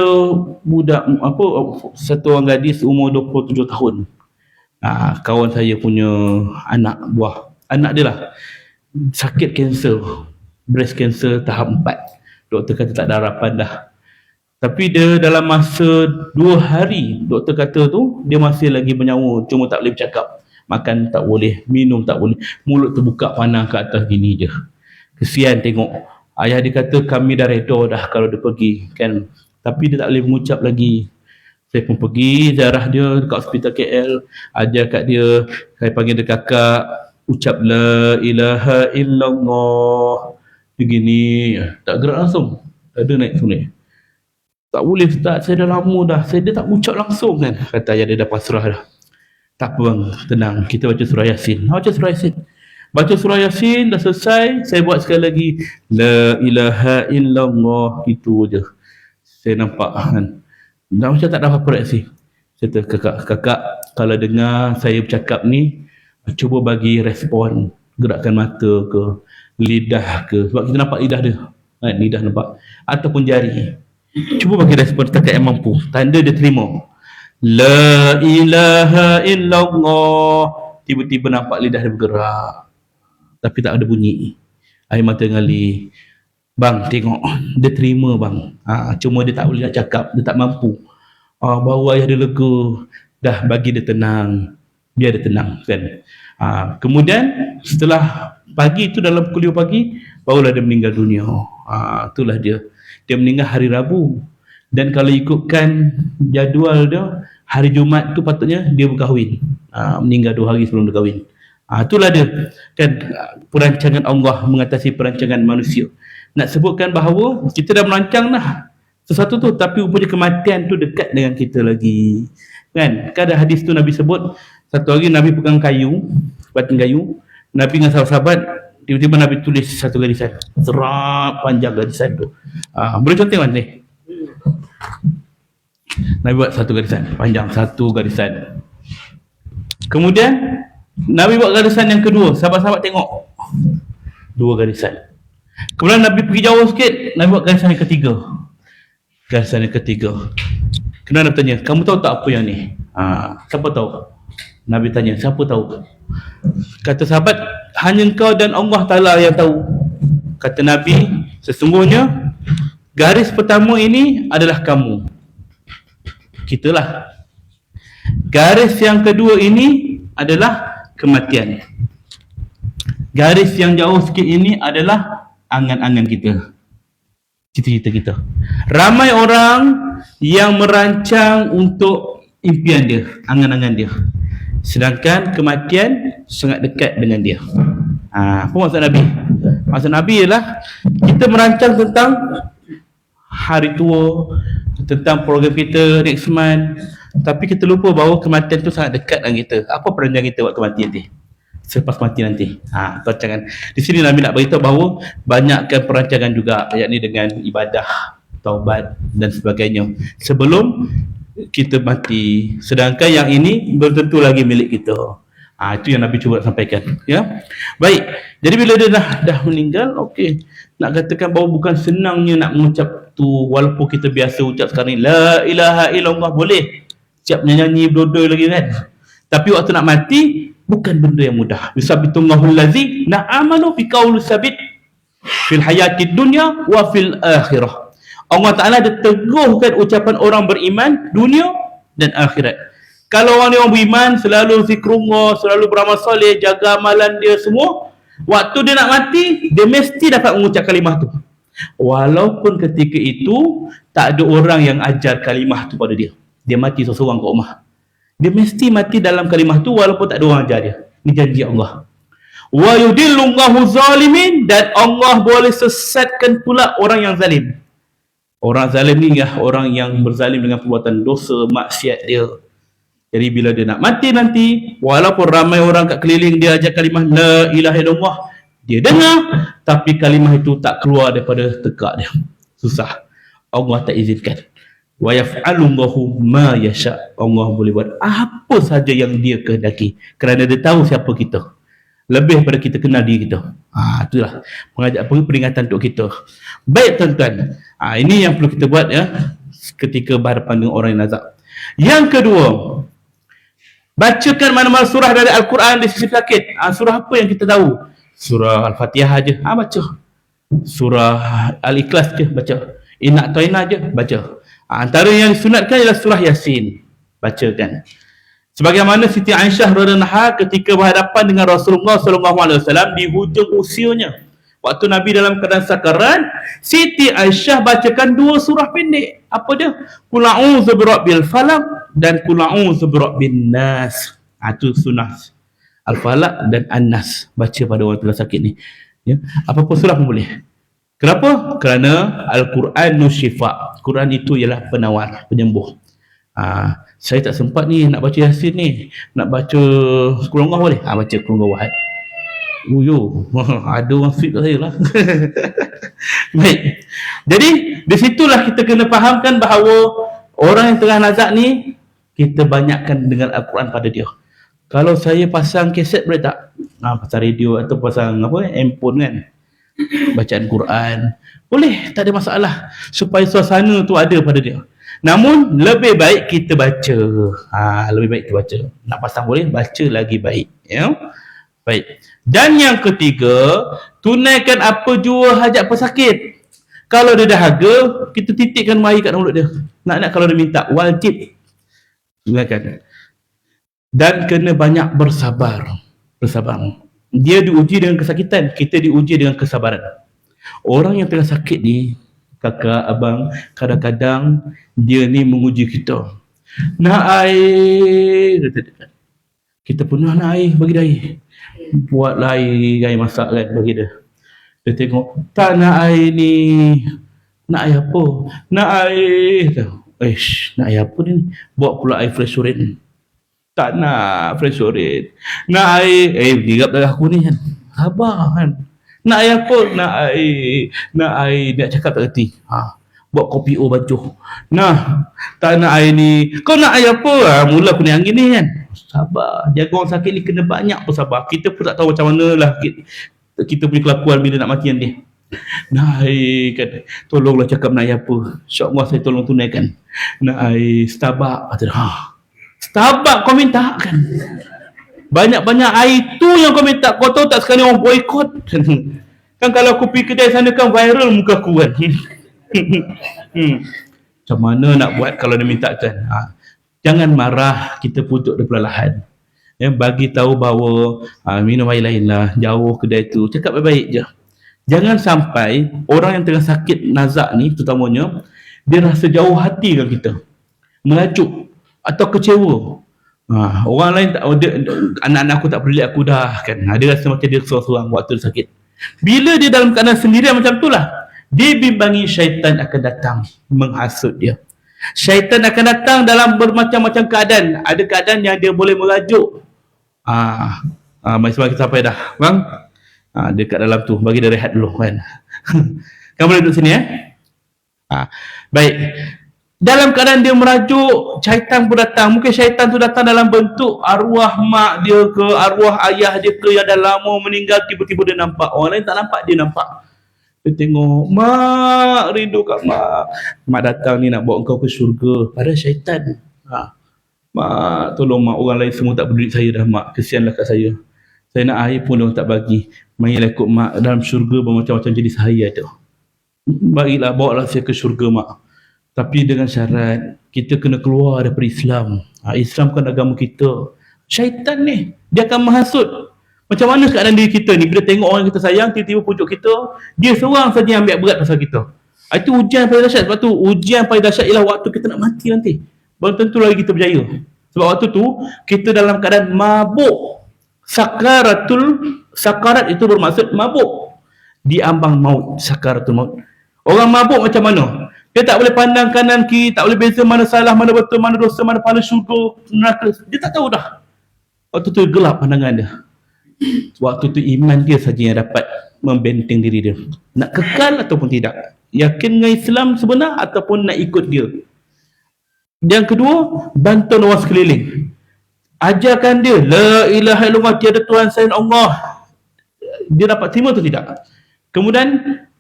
budak satu orang gadis umur 27 tahun. Kawan saya punya anak buah, anak dia lah, sakit kanser, breast cancer tahap 4. Doktor kata tak ada harapan dah. Tapi dia dalam masa 2 hari, doktor kata tu dia masih lagi bernyawa, cuma tak boleh bercakap. Makan tak boleh, minum tak boleh, mulut terbuka panah ke atas gini je. Kesian tengok. Ayah dia kata kami dah reda dah kalau dia pergi kan. Tapi dia tak boleh mengucap lagi. Saya pun pergi ziarah dia dekat hospital KL, ajar kat dia, saya panggil dia kakak, ucap la ilaha illallah. Begini, tak gerak langsung. Tak ada naik sungai. Tak boleh Ustaz, saya dah lama dah. Dia tak ucap langsung kan. Kata ayah dia dah pasrah dah. Tak apa bang, tenang. Kita baca surah Yasin. Baca surah Yasin. Baca surah Yasin, dah selesai. Saya buat sekali lagi. La ilaha illallah. Itu je. Saya nampak kan. Dah macam tak ada apa-apa reaksi. Saya kata, kakak, kalau dengar saya bercakap ni, cuba bagi respon. Gerakkan mata ke, lidah ke, sebab kita nampak lidah dia kan, lidah nampak, ataupun jari. Cuba bagi respon setakat yang mampu, tanda dia terima. La ilaha illallah. Tiba-tiba nampak lidah dia bergerak tapi tak ada bunyi, air mata mengalir. Bang tengok, dia terima bang. Cuma dia tak boleh nak cakap, dia tak mampu. Baru ayah dia lega, dah bagi dia tenang, biar dia tenang kan. Kemudian setelah pagi itu, dalam pukul 5 pagi, barulah dia meninggal dunia. Itulah dia. Dia meninggal hari Rabu. Dan kalau ikutkan jadual dia, hari Jumaat tu patutnya dia berkahwin. Meninggal 2 hari sebelum dia kahwin. Itulah dia. Kan perancangan Allah mengatasi perancangan manusia. Nak sebutkan bahawa kita dah merancang dah sesuatu tu, tapi rupanya kematian tu dekat dengan kita lagi. Kan ada hadis tu Nabi sebut, satu hari Nabi pegang kayu, batang kayu, Nabi dengan sahabat-sahabat, tiba-tiba Nabi tulis satu garisan, serap panjang garisan tu. Boleh contoh mana ni? Nabi buat satu garisan panjang, satu garisan. Kemudian Nabi buat garisan yang kedua, sahabat-sahabat tengok, dua garisan. Kemudian Nabi pergi jauh sikit, Nabi buat garisan yang ketiga. Garisan yang ketiga. Kemudian Nabi tanya, kamu tahu tak apa yang ni? Siapa tahu? Nabi tanya, siapa tahu? Kata sahabat, hanya engkau dan Allah Ta'ala yang tahu. Kata Nabi, sesungguhnya garis pertama ini adalah kamu, kitalah. Garis yang kedua ini adalah kematian. Garis yang jauh sikit ini adalah angan-angan kita, cita-cita kita. Ramai orang yang merancang untuk impian dia, angan-angan dia, sedangkan kematian sangat dekat dengan dia. Apa maksud Nabi? Maksud Nabi ialah kita merancang tentang hari tua, tentang program kita next month, tapi kita lupa bahawa kematian tu sangat dekat dengan kita. Apa perancangan kita buat kematian nanti, selepas mati nanti? Perancangan di sini Nabi nak beritahu bahawa banyakkan perancangan juga, yakni dengan ibadah, taubat dan sebagainya sebelum kita mati, sedangkan yang ini belum tentu lagi milik kita. Itu yang Nabi cuba sampaikan, ya. Baik, jadi bila dia dah meninggal, okey, nak katakan bahawa bukan senangnya nak mengucap tu, walaupun kita biasa ucap sekarang ni la ilaha illallah, boleh siap nyanyi berdodoi lagi kan, tapi waktu nak mati bukan benda yang mudah. Yusabbitullahu allazi na'amanu fi qauli sabit fil hayatid dunya wa fil akhirah. Allah Ta'ala dia teguhkan ucapan orang beriman dunia dan akhirat. Kalau orang beriman selalu zikrullah, selalu beramal soleh, jaga amalan dia semua, waktu dia nak mati dia mesti dapat mengucap kalimah tu, walaupun ketika itu tak ada orang yang ajar kalimah tu pada dia. Dia mati seorang kat rumah, dia mesti mati dalam kalimah tu walaupun tak ada orang ajar dia. Ini janji Allah. Wa yudillullahu zalimin, dan Allah boleh sesatkan pula orang yang zalim. Orang zalim ni ya, orang yang berzalim dengan perbuatan dosa, maksiat dia. Jadi bila dia nak mati nanti, walaupun ramai orang kat keliling dia ajar kalimah la ilaha illallah, dia dengar, tapi kalimah itu tak keluar daripada tekak dia. Susah. Allah tak izinkan. Wa yaf'alullahu ma yasha. Allah boleh buat apa saja yang dia kehendaki, kerana dia tahu siapa kita, lebih daripada kita kenal diri kita. Itulah peringatan untuk kita. Baik tuan-tuan, ini yang perlu kita buat, ya, ketika berhadapan dengan orang yang nazak. Yang kedua, bacakan mana-mana surah dari Al-Quran di sisi sakit. Surah apa yang kita tahu? Surah Al-Fatihah je, baca. Surah Al-Ikhlas je, baca. Inna A'tainah je, baca. Antara yang disunatkan ialah surah Yasin, bacakan. Sebagaimana Siti Aisyah radhiyallahu anha ketika berhadapan dengan Rasulullah SAW di hujung usianya, waktu Nabi dalam keadaan sakarat, Siti Aisyah bacakan dua surah pendek. Apa dia? Qul a'udzu birabbil falaq dan Qul a'udzu birabbin nas. Itu sunnah. Al-Falaq dan An-Nas, baca pada waktu sakit ni, ya. Apa-apa surah pun boleh. Kenapa? Kerana Al-Quran syifa. Quran itu ialah penawar, penyembuh. Saya tak sempat ni nak baca Yasin ni, nak baca Qul Allah boleh? Baca Qul Allah wahad. Ada orang fit kat saya lah. Baik. Jadi di situlah kita kena fahamkan bahawa orang yang tengah nazak ni, kita banyakkan dengan Al-Quran pada dia. Kalau saya pasang kaset boleh tak? Pasang radio atau pasang handphone kan, bacaan Quran boleh, tak ada masalah, supaya suasana tu ada pada dia. Namun lebih baik kita baca. Lebih baik kita baca. Nak pasang boleh, baca lagi baik, ya. Baik. Dan yang ketiga, tunaikan apa jua hajat pesakit. Kalau dia dahaga, kita titikkan air kat mulut dia. Nak kalau dia minta, wajib tunaikan. Dan kena banyak bersabar. Dia diuji dengan kesakitan, kita diuji dengan kesabaran. Orang yang tengah sakit ni, kakak, abang, kadang-kadang dia ni menguji kita. Nak air, kita pun nak air, bagi dia air. Buatlah air masak kan, bagi dia. Dia tengok, tak nak air ni. Nak air apa? Nak air. Nak air apa ni? Buat pula air fresh orange. Tak nak fresh orange. Nak air. Dirap darah aku ni kan. Sabar kan. Nak air apa? Nak air. Nak air. Dia cakap tak kerti. buat kopi baju. Nah, tak nak air ni. Kau nak air apa? Mula aku ni angin ni kan. Sabar. Jaga orang sakit ni kena banyak pun sabar. Kita pun tak tahu macam mana lah kita punya kelakuan bila nak mati nanti. Nak air kan. Tolonglah cakap nak air apa. InsyaAllah saya tolong tunaikan. Nak air Starbucks. Starbucks kau minta kan. Banyak-banyak air tu yang kau minta. Kau tahu tak sekali orang boykot. Kan kalau aku pergi kedai sana kan viral muka aku kan. Macam mana nak buat kalau dia minta kan? Jangan marah, kita pujuk dia perlahan. Bagi tahu bahawa minum air lain lah, jauh kedai tu. Cakap baik-baik je. Jangan sampai orang yang tengah sakit nazak ni terutamanya, dia rasa jauh hati dengan kita. Merajuk atau kecewa. Orang lain tak, anak-anak aku tak peduli aku dah kan. Dia rasa macam dia seorang-seorang waktu dia sakit. Bila dia dalam keadaan sendirian macam itulah, dibimbangi syaitan akan datang menghasut dia. Syaitan akan datang dalam bermacam-macam keadaan. Ada keadaan yang dia boleh merajuk. Mari kita sampai dah bang. Dia kat dalam tu, bagi dia rehat dulu kan. Kamu boleh duduk sini baik. Dalam keadaan dia merajuk, syaitan pun datang. Mungkin syaitan tu datang dalam bentuk arwah mak dia ke, arwah ayah dia ke yang dah lama meninggal. Tiba-tiba dia nampak. Orang lain tak nampak, dia nampak. Dia tengok, mak, rindu kat mak. Mak datang ni nak bawa engkau ke syurga. Padahal syaitan. Mak, tolong mak, orang lain semua tak peduli saya dah mak. Kesianlah kat saya. Saya nak air pun dia tak bagi. Marilah ikut mak, dalam syurga bermacam-macam jenis air ada. Baiklah, bawalah saya ke syurga mak. Tapi dengan syarat, kita kena keluar daripada Islam. Islam kan agama kita. Syaitan ni, dia akan menghasut. Macam mana keadaan diri kita ni, bila tengok orang kita sayang, tiba-tiba pujuk kita, dia seorang saja yang ambil berat pasal kita. Itu ujian paling dahsyat. Sebab tu, ujian paling dahsyat ialah waktu kita nak mati nanti. Baru tentu lagi kita berjaya. Sebab waktu tu, kita dalam keadaan mabuk. Sakarat itu bermaksud mabuk. Diambang maut, sakaratul maut. Orang mabuk macam mana? Dia tak boleh pandang kanan kiri, tak boleh beza mana salah, mana betul, mana dosa, mana pahala syurga, neraka. Dia tak tahu dah. Waktu tu gelap pandangan dia. Waktu tu iman dia saja yang dapat membenteng diri dia. Nak kekal ataupun tidak. Yakin dengan Islam sebenar ataupun nak ikut dia. Yang kedua, bantuan orang sekeliling. Ajarkan dia, la ilaha illallah, tiada Tuhan selain Allah. Dia dapat terima atau tidak? Kemudian,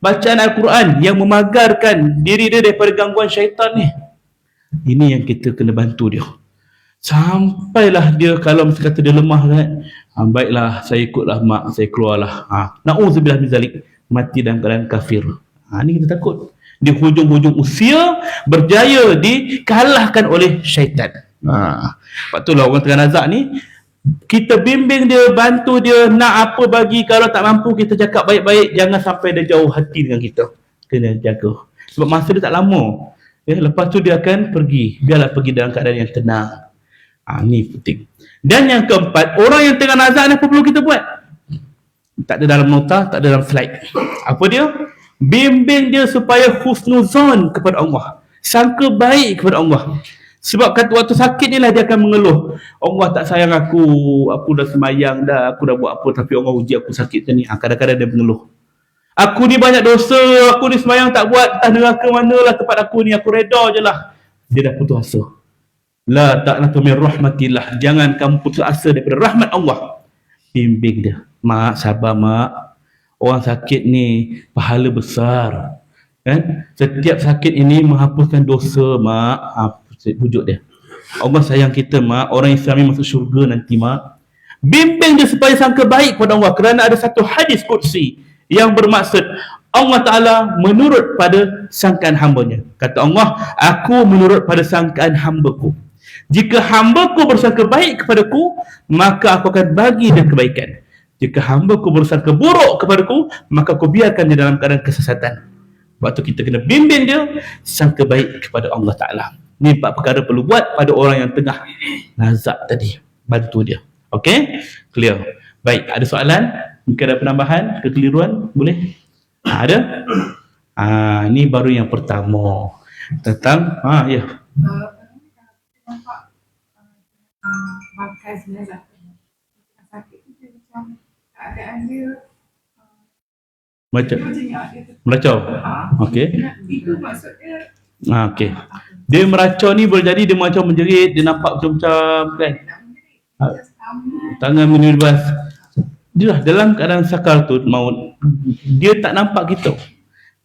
bacaan Al-Quran yang memagarkan diri dia daripada gangguan syaitan ni. Ini yang kita kena bantu dia. Sampailah dia, kalau mesti kata dia lemah kan, baiklah saya ikutlah mak, saya keluarlah. Na'udzubillah min zalik, mati dalam keadaan kafir. Ni kita takut. Di hujung-hujung usia berjaya dikalahkan oleh syaitan. Sebab itulah orang tengah nazak ni, kita bimbing dia, bantu dia, nak apa bagi. Kalau tak mampu, kita cakap baik-baik. Jangan sampai dia jauh hati dengan kita. Kena jaga. Sebab masa dia tak lama. Lepas tu dia akan pergi. Biarlah pergi dalam keadaan yang tenang. Ni penting. Dan yang keempat, orang yang tengah nazak ni apa perlu kita buat? Tak ada dalam nota, tak ada dalam slide. Apa dia? Bimbing dia supaya husnuzon kepada Allah. Sangka baik kepada Allah. Sebab kata waktu sakit ni lah dia akan mengeluh. Allah tak sayang aku dah semayang dah, aku dah buat apa, tapi Allah uji aku sakit macam ni. Kadang-kadang dia mengeluh. Aku ni banyak dosa, aku ni semayang tak buat, entah neraka manalah tempat aku ni, aku reda je lah. Dia dah putus asa. La ta'natu min rahmatillah. Jangan kamu putus asa daripada rahmat Allah. Bimbing dia. Mak, sabar mak. Orang sakit ni pahala besar. Kan? Setiap sakit ini menghapuskan dosa mak. Pujuk dia. Allah sayang kita mak. Orang Islam ni masuk syurga nanti mak. Bimbing dia supaya sangka baik kepada Allah. Kerana ada satu hadis qudsi yang bermaksud Allah Ta'ala menurut pada sangkaan hambanya. Kata Allah, aku menurut pada sangkaan hambaku. Jika hambaku bersangka baik kepadaku, maka aku akan bagi dia kebaikan. Jika hambaku bersangka buruk kepadaku, maka aku biarkan dia dalam keadaan kesesatan. Waktu kita kena bimbing dia, sangka baik kepada Allah Ta'ala. Ni 4 perkara perlu buat pada orang yang tengah nazak tadi. Bantu dia. Okey? Clear. Baik, ada soalan? Mungkin ada penambahan, kekeliruan? Boleh? Ada? Ni baru yang pertama. Tentang, ya. Nampak bangkai jenazah sakit tu dia macam keadaan dia Macam Macam yang ada tu. meracau. Okey. Itu maksudnya Okey. Dia meracau ni boleh jadi dia macam menjerit, dia nampak macam kan. Tangan menyerbas. Dia dalam keadaan sakaratul maut, dia tak nampak kita.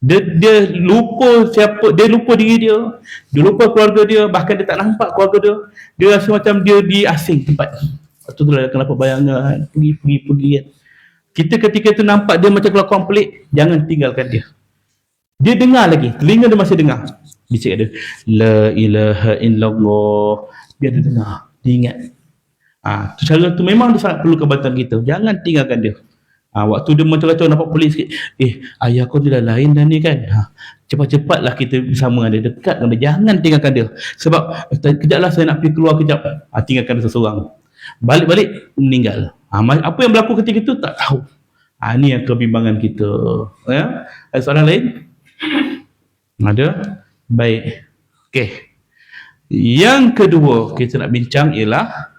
Dia lupa siapa, dia lupa diri dia, dia lupa keluarga dia, bahkan dia tak nampak keluarga dia. Dia rasa macam dia di asing tempat. Lepas tu dia akan dapat bayangan, pergi kan. Kita ketika tu nampak dia macam kelakuan pelik, jangan tinggalkan dia. Dia dengar lagi, telinga dia masih dengar. Dia cakap dia, la ilaha illallah. Dia ada dengar, dia ingat. Tu cara tu memang dia sangat perlu kebaikan kita. Jangan tinggalkan dia. Waktu dia macam-macam nampak pelik sikit, ayah kau dia dah lain dah ni kan. Cepat-cepatlah kita bersama dengan dia, dekat dengan dia. Jangan tinggalkan dia. Sebab kejaplah saya nak pergi keluar kejap. Tinggalkan dia seseorang. Balik-balik meninggal. Apa yang berlaku ketika itu tak tahu. Ini yang kebimbangan kita. Ya? Ada soalan lain? Ada? Baik. Okey. Yang kedua kita nak bincang ialah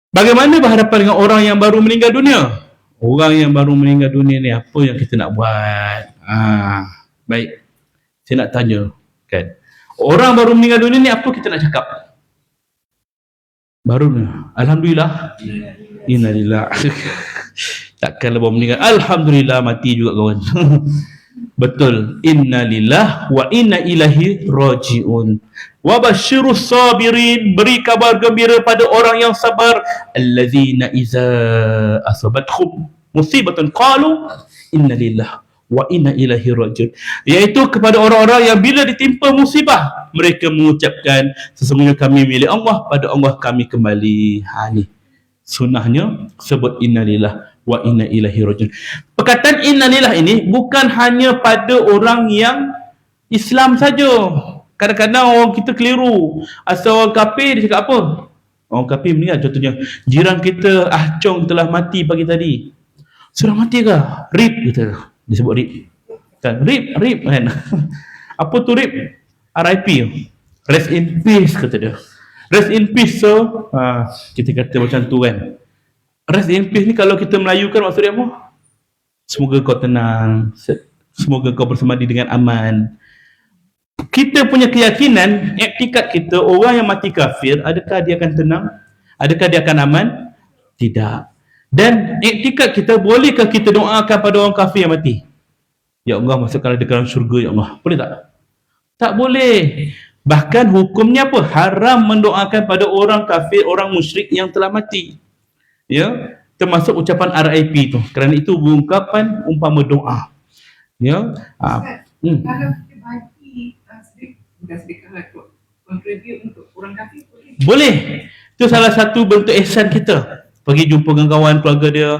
bagaimana berhadapan dengan orang yang baru meninggal dunia? Orang yang baru meninggal dunia ni apa yang kita nak buat? Baik. Saya nak tanya kan. Orang baru meninggal dunia ni apa kita nak cakap? Baru ni. Alhamdulillah. Innalillah. Takkanlah baru meninggal. Alhamdulillah mati juga kawan. Betul. Innalillah wa inna ilaihi rajiun. Wa basyirus sabirin, beri kabar gembira pada orang yang sabar, allazina iza asabathum musibatun qalu inna lillahi wa inna ilaihi rajiun, iaitu kepada orang-orang yang bila ditimpa musibah mereka mengucapkan sesungguhnya kami milik Allah, pada Allah kami kembali. Ni sunnahnya sebut inna lillahi wa inna ilaihi rajiun. Perkataan inna lillahi ini bukan hanya pada orang yang Islam saja. Kadang-kadang orang kita keliru. Asal orang kafir dia cakap apa? Orang kafir meninggal, contohnya jiran kita Chong telah mati pagi tadi. Sudah mati ke? RIP kita. Dia sebut RIP. Kan? RIP kan. Apa tu RIP? RIP. Rest in peace kata dia. Rest in peace, so kita kata macam tu kan. Rest in peace ni kalau kita melayukan maksud dia apa? Semoga kau tenang, semoga kau bersemadi dengan aman. Kita punya keyakinan, iktikad kita, orang yang mati kafir, adakah dia akan tenang? Adakah dia akan aman? Tidak. Dan iktikad kita, bolehkah kita doakan pada orang kafir yang mati? Ya Allah, masukkanlah dia ke dalam syurga, ya Allah. Boleh tak? Tak boleh. Bahkan hukumnya apa? Haram mendoakan pada orang kafir, orang musyrik yang telah mati. Ya, termasuk ucapan RIP itu. Kerana itu ungkapan umpama doa. Ya. kalau kita bagi sedekah untuk contribute untuk orang kafir boleh? Boleh. Itu salah satu bentuk ihsan kita. Pergi jumpa dengan kawan keluarga dia,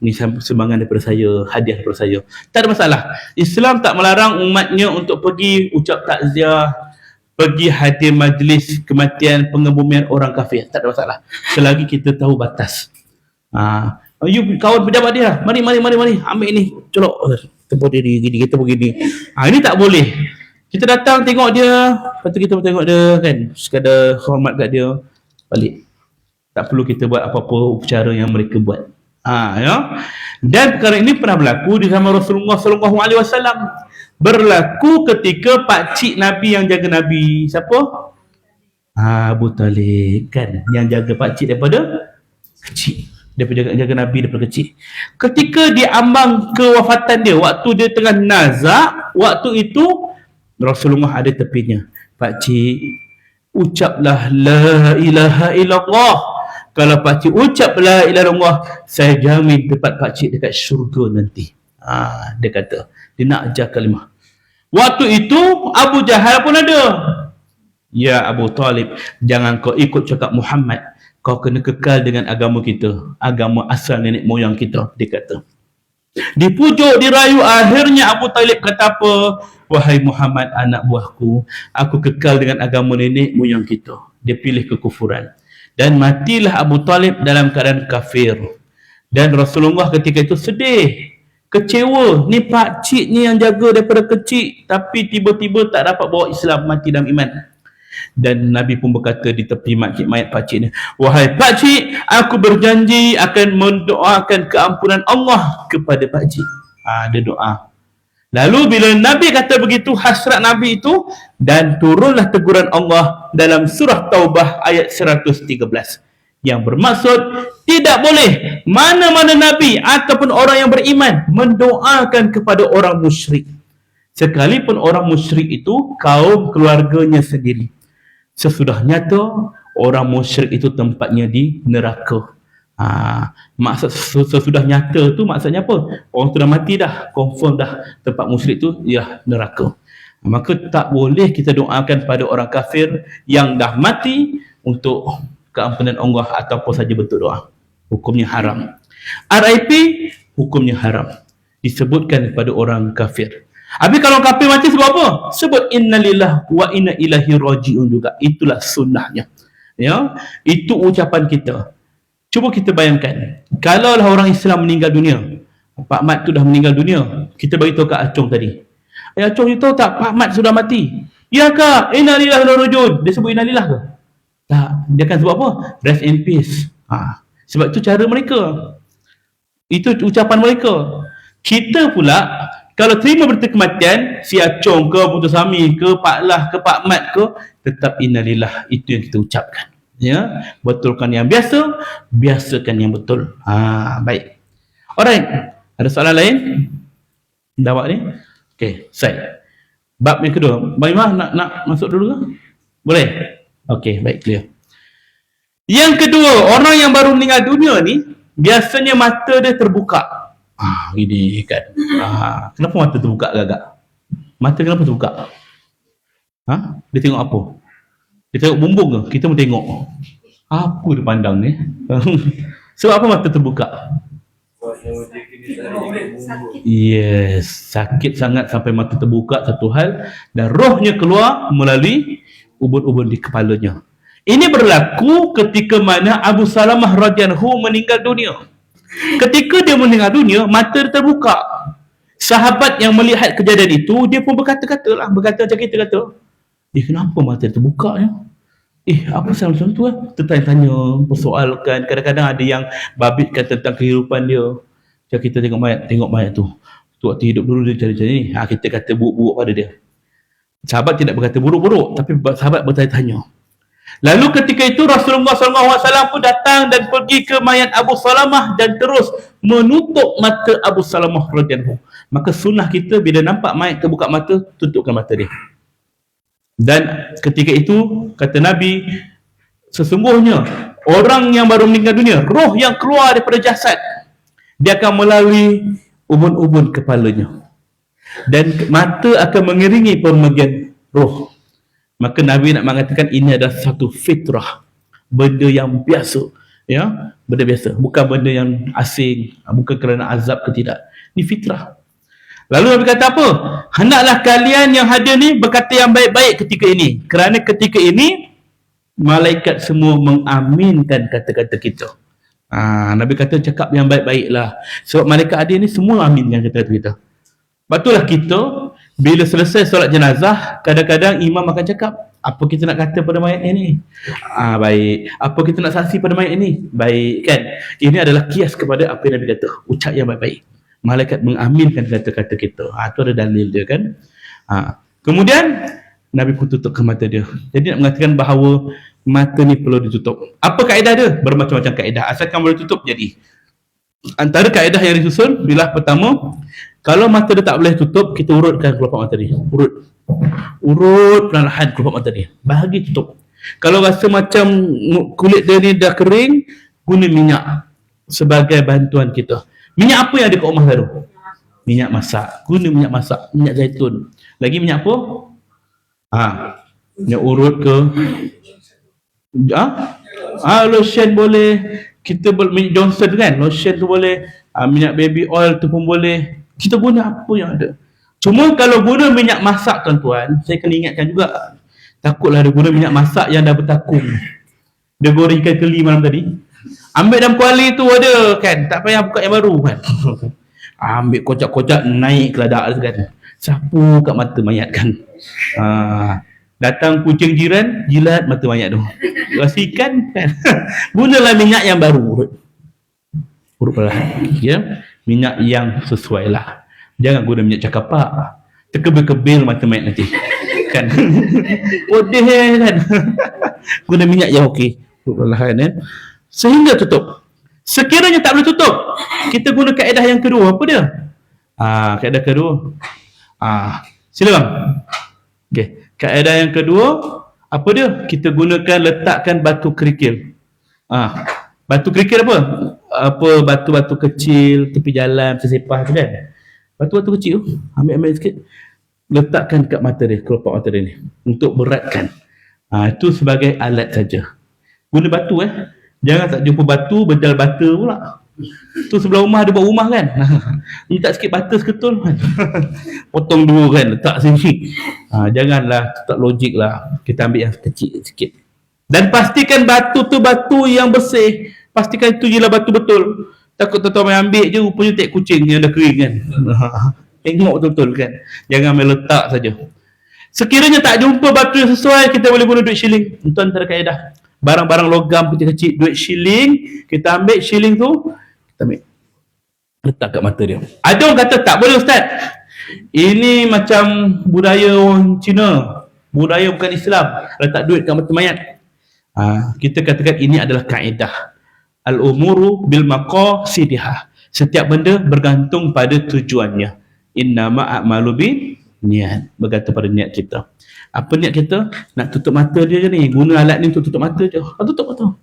ni sumbangan daripada saya, hadiah daripada saya. Tak ada masalah. Islam tak melarang umatnya untuk pergi ucap takziah, pergi hadir majlis kematian, pengebumian orang kafir. Tak ada masalah. Selagi kita tahu batas. You kawan pejabat dia, mari ambil ni, colok tempoh diri gini, kita begini. Ini tak boleh. Kita datang tengok dia, lepas tu kita tengok dia kan, sekadar hormat kat dia, balik. Tak perlu kita buat apa-apa upacara yang mereka buat. Ya. Dan perkara ini pernah berlaku di zaman Rasulullah SAW. Berlaku ketika pakcik Nabi yang jaga Nabi. Siapa? Abu Talib kan, yang jaga pakcik daripada kecil. Daripada jaga Nabi daripada kecil. Ketika dia ambang kewafatan dia, waktu dia tengah nazak, waktu itu Rasulullah ada tepinya. Pakcik, ucaplah la ilaha illallah. Kalau pakcik ucap la ilaha illallah, saya jamin tempat pakcik dekat syurga nanti. Dia kata, dia nak ajar kalimah. Waktu itu Abu Jahal pun ada. Ya Abu Talib, jangan kau ikut cakap Muhammad. Kau kena kekal dengan agama kita, agama asal nenek moyang kita, dia kata. Dipujuk, dirayu, akhirnya Abu Talib kata apa? Wahai Muhammad anak buahku, aku kekal dengan agama nenek moyang kita. Dia pilih kekufuran. Dan matilah Abu Talib dalam keadaan kafir. Dan Rasulullah ketika itu sedih, kecewa. Ni pakcik ni yang jaga daripada kecil, tapi tiba-tiba tak dapat bawa Islam, mati dalam iman. Dan Nabi pun berkata di tepi mayat pakcik ni, wahai pakcik, aku berjanji akan mendoakan keampunan Allah kepada pakcik. Ada doa. Lalu bila Nabi kata begitu, hasrat Nabi itu, dan turunlah teguran Allah dalam surah Taubah ayat 113 yang bermaksud tidak boleh mana-mana Nabi ataupun orang yang beriman mendoakan kepada orang musyrik, sekalipun orang musyrik itu kaum keluarganya sendiri. Sesudah nyata orang musyrik itu tempatnya di neraka. Maksud sesudah nyata tu maksudnya apa? Orang tu dah mati dah, confirm dah tempat musyrik tu ya neraka. Maka tak boleh kita doakan pada orang kafir yang dah mati untuk keampunan Allah ataupun saja bentuk doa. Hukumnya haram. RIP hukumnya haram. Disebutkan pada orang kafir. Habis kalau kafir mati sebab apa? Sebut innalillah wa inna ilaihi raji'un juga. Itulah sunnahnya. Ya, itu ucapan kita. Cuba kita bayangkan, kalau lah orang Islam meninggal dunia, Pak Mat tu dah meninggal dunia, kita beritahu kat Acong tadi. Acong, you tahu tak Pak Mat sudah mati? Ya kak, innalillah wa rajun. Dia sebut innalillah ke? Tak, dia akan sebut apa? Rest in peace. Sebab itu cara mereka. Itu ucapan mereka. Kita pula, kalau terima berita kematian, si Acong ke, Putus Sami ke, Pak Lah ke, Pak Mat ke, tetap innalillah. Itu yang kita ucapkan. Ya, betulkan yang biasa, biasakan yang betul. Baik. Alright. Ada soalan lain? Dawak ni? Okey, saya. Bab yang kedua. Bang Imah nak masuk dulu ke? Boleh? Okey, baik, clear. Yang kedua, orang yang baru meninggal dunia ni biasanya mata dia terbuka. Ini kan. Kenapa mata terbuka agak-agak? Mata kenapa terbuka? Dia tengok apa? Dia tengok bumbung ke? Kita pun tengok. Apa dia pandang ni? Sebab apa mata terbuka? Yes, sakit sangat sampai mata terbuka satu hal, dan rohnya keluar melalui ubun-ubun di kepalanya. Ini berlaku ketika mana Abu Salamah radhiyallahu meninggal dunia. Ketika dia meninggal dunia, mata dia terbuka. Sahabat yang melihat kejadian itu, dia pun berkata macam kita kata, kenapa mata dia terbuka ya? Apa salah macam tu lah? Tertanya-tanya, persoalkan. Kadang-kadang ada yang babitkan tentang kehidupan dia. Macam kita tengok mayat tu. Waktu hidup dulu dia cari-cari ni. Kita kata buruk-buruk pada dia. Sahabat tidak berkata buruk-buruk, tapi sahabat bertanya-tanya. Lalu ketika itu Rasulullah SAW pun datang dan pergi ke mayat Abu Salamah dan terus menutup mata Abu Salamah radhiyallahu. Maka sunnah kita bila nampak mayat terbuka mata, tutupkan mata dia. Dan ketika itu kata Nabi, sesungguhnya orang yang baru meninggal dunia, roh yang keluar daripada jasad, dia akan melalui ubun-ubun kepalanya dan mata akan mengiringi pembagian roh. Maka Nabi nak mengatakan ini adalah satu fitrah, benda yang biasa, ya, benda biasa, bukan benda yang asing, bukan kerana azab ke tidak. Ini fitrah. Lalu Nabi kata apa? Hendaklah kalian yang hadir ni berkata yang baik-baik ketika ini, kerana ketika ini malaikat semua mengaminkan kata-kata kita. Nabi kata cakap yang baik-baiklah, sebab malaikat hadir ni semua aminkan kata-kata kita. Betullah kita bila selesai solat jenazah, kadang-kadang imam akan cakap, apa kita nak kata pada mayat ini? Baik. Apa kita nak saksi pada mayat ini? Baik, kan? Ini adalah kias kepada apa yang Nabi kata, ucap yang baik-baik. Malaikat mengaminkan kata-kata kita. Itu ada dalil dia, kan? Kemudian Nabi pun tutup ke mata dia. Jadi nak mengatakan bahawa mata ni perlu ditutup. Apa kaedah dia? Bermacam-macam kaedah. Asalkan boleh tutup, jadi. Antara kaedah yang disusun, bila pertama, kalau mata dia tak boleh tutup, kita urutkan kelopak mata dia. Urut perlahan kelopak mata dia. Bahagi tutup. Kalau rasa macam kulit dia ni dah kering, guna minyak sebagai bantuan kita. Minyak apa yang ada kat rumah tu? Minyak masak. Guna minyak masak, minyak zaitun. Lagi minyak apa? Minyak urut ke? Lotion boleh. Kita minyak Johnson kan? Lotion tu boleh. Minyak baby oil tu pun boleh. Kita guna apa yang ada. Cuma kalau guna minyak masak, tuan-tuan, saya kena ingatkan juga, takutlah dia guna minyak masak yang dah bertakung. Dia goreng ikan keli malam tadi, ambil dalam kuali tu ada kan, tak payah buka yang baru kan. Ambil kocak-kocak, naik keladak kan, sapu kat mata mayat kan. Datang kucing jiran, jilat mata mayat tu. Bersihkan kan. Gunalah minyak yang baru. Urut perlahan. Ya. Minyak yang sesuai lah. Jangan guna minyak cakapak. Terkebil-kebil mata mayat nanti. Kan. Odeh kan. Guna minyak yang okey. Urut perlahan ya. Sehingga tutup. Sekiranya tak boleh tutup, kita guna kaedah yang kedua. Apa dia? Kaedah kedua. Sila bang. Okey. Kaedah yang kedua, apa dia? Kita gunakan letakkan batu kerikil. Batu kerikil apa? Batu-batu kecil tepi jalan sesepah tu kan. Batu-batu kecil tu, ambil sikit, letakkan kat mata dia, kelopak mata dia ni untuk beratkan. Itu sebagai alat saja. Guna batu Jangan tak jumpa batu bedal bata pula. Tu sebelah rumah ada buat rumah kan. Minta sikit bata seketul kan. Potong dua kan, letak sini. Janganlah, tak logik lah. Kita ambil yang kecil sikit. Dan pastikan batu tu batu yang bersih. Pastikan itu je lah batu betul. Takut tuan-tuan main ambil je, rupanya tek kucing yang dah kering kan. Tengok betul-betul kan. Jangan main letak saja. Sekiranya tak jumpa batu yang sesuai, kita boleh guna duit shilling. Itu antara kaedah. Barang-barang logam kecil-kecil, duit shilling, kita ambil shilling tu, kita ambil, letak kat mata dia. Ada orang kata tak boleh ustaz, ini macam budaya orang Cina, budaya bukan Islam, letak duit kat mata mayat. Kita katakan ini adalah kaedah al-umuru bil maqasidiha. Setiap benda bergantung pada tujuannya. Innama a'malu bin niat, bergantung pada niat kita. Apa niat kita? Nak tutup mata dia je ni, guna alat ni untuk tutup mata je. Tutup mata.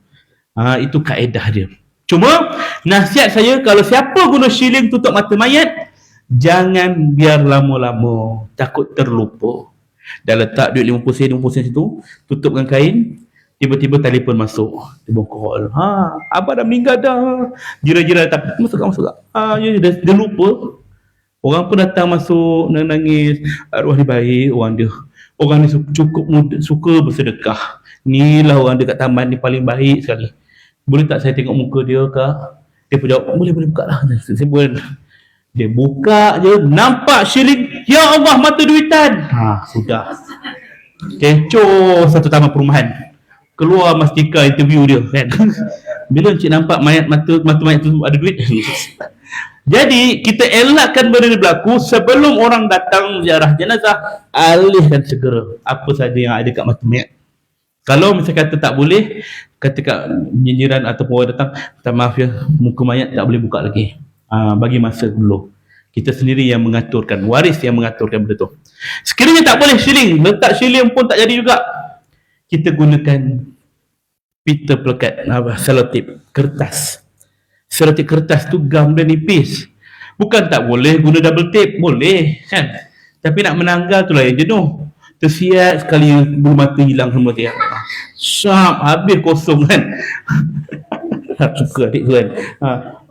Itu kaedah dia. Cuma nasihat saya, kalau siapa guna shilling tutup mata mayat, jangan biar lama-lama, takut terlupa. Dah letak duit 50 sen situ, tutup dengan kain, tiba-tiba telefon masuk, tiba call. Abang dah meninggal dah. Jira-jira tak masuk tak. Dia lupa. Orang pun datang masuk nangis, arwah dia baik, orang dia. Orang ni cukup muda, suka bersedekah. Inilah orang dekat taman ni paling baik sekali. Boleh tak saya tengok muka dia kak? Dia pun jawab, boleh buka lah. Dia buka je, nampak shilling. Ya Allah, mata duitan. Sudah. Kecoh satu taman perumahan. Keluar Mastika interview dia kan. Bila encik nampak mata mayat tu ada duit. Jadi kita elakkan benda ni berlaku sebelum orang datang ziarah jenazah, alihkan segera apa saja yang ada kat mata mayat. Kalau misalnya kata tak boleh, kata kat nyinyiran ataupun orang datang, minta maaf ya, muka mayat tak boleh buka lagi. Bagi masa dulu. Kita sendiri yang mengaturkan, waris yang mengaturkan benda tu. Sekiranya tak boleh shilling, letak shilling pun tak jadi juga. Kita gunakan pita pelekat, selotip, kertas. Selotip kertas tu gam dia nipis. Bukan tak boleh guna double tape, boleh kan. Tapi nak menanggal tu lah yang jenuh. Tersiat sekali bulu mata hilang semua dia. Syap, habis kosong kan. Suka adik tu kan.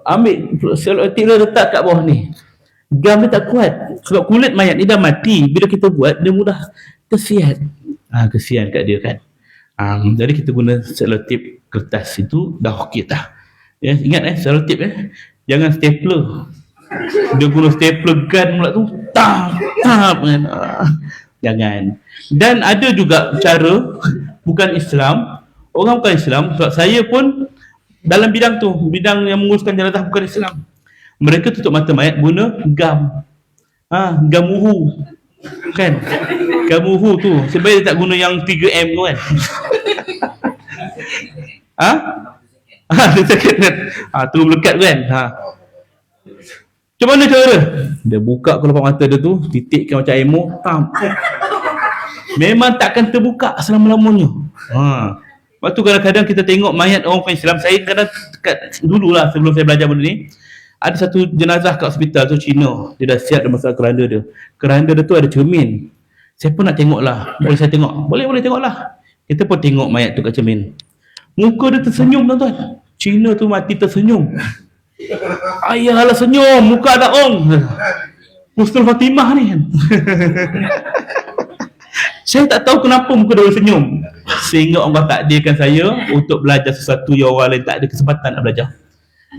Ambil selotip dia letak kat bawah ni. Gam dia tak kuat. Sebab kulit mayat ni dah mati. Bila kita buat, dia mudah tersiat. Kesian kat dia kan. Jadi kita guna selotip kertas itu dah okey dah. Ya, ingat selotip jangan stapler. Dia guna stapler gun pula tu. Tap kan. Jangan. Dan ada juga cara bukan Islam, orang bukan Islam, sebab saya pun dalam bidang tu, bidang yang menguruskan jenazah bukan Islam. Mereka tutup mata mayat guna gam. Gam uhu. Kan? Gam uhu tu. Sebenarnya dia tak guna yang 3M tu kan. Dia sakit kan. Tu melekat kan. Macam mana cara? Dia buka kelopak mata dia tu, titikkan macam emo, tam. Memang takkan terbuka selama-lamanya. Lepas tu kadang-kadang kita tengok mayat orang bukan Islam. Saya kadang dululah sebelum saya belajar benda ni, ada satu jenazah kat hospital tu Cina. Dia dah siap dah masuk keranda dia. Keranda dia tu ada cermin. Saya pun nak tengok lah. Boleh saya tengok? Boleh tengok lah. Kita pun tengok mayat tu kat cermin. Muka dia tersenyum tuan-tuan. Cina tu mati tersenyum. Ayahlah senyum, muka ada ong. Husnul Fatimah ni kan. Saya tak tahu kenapa muka dia senyum. Sehingga Allah takdirkan saya untuk belajar sesuatu yang orang lain tak ada kesempatan nak belajar.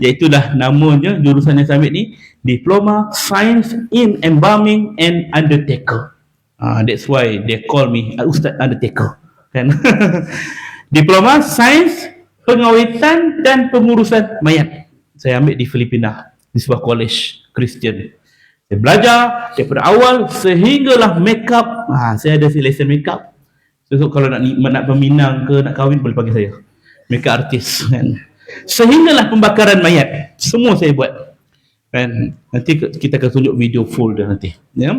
Iaitulah namanya jurusan yang saya ambil ni, Diploma Science in Embalming and Undertaker. That's why they call me Ustaz Undertaker kan. Diploma Sains Pengawitan dan Pengurusan Mayat. Saya ambil di Filipina, di sebuah college Kristian. Saya belajar daripada awal sehinggalah makeup. Saya ada lesson makeup. So kalau nak peminang ke nak kahwin boleh panggil saya. Makeup artist kan. Sehinggalah pembakaran mayat. Semua saya buat. Kan nanti kita akan tunjuk video full dah nanti. Ya.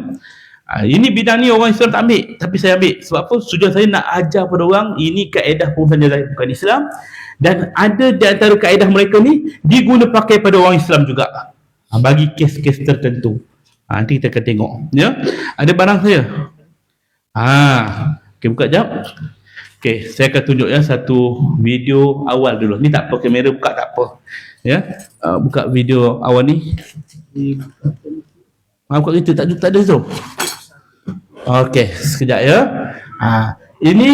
Ini bidang ni orang Islam tak ambil, tapi saya ambil. Sebab apa? Sudah saya nak ajar pada orang ini kaedah pengurusan jenazah bukan Islam, dan ada di antara kaedah mereka ni diguna pakai pada orang Islam juga. Bagi kes-kes tertentu. Nanti kita akan tengok. Ya. Ada barang saya. Okey, buka jap. Okey, saya akan tunjuk ya satu video awal dulu. Ni tak apa, kamera buka tak apa. Ya. Buka video awal ni. Buka kita tak ada tu. Okey, sekejap ya. Ini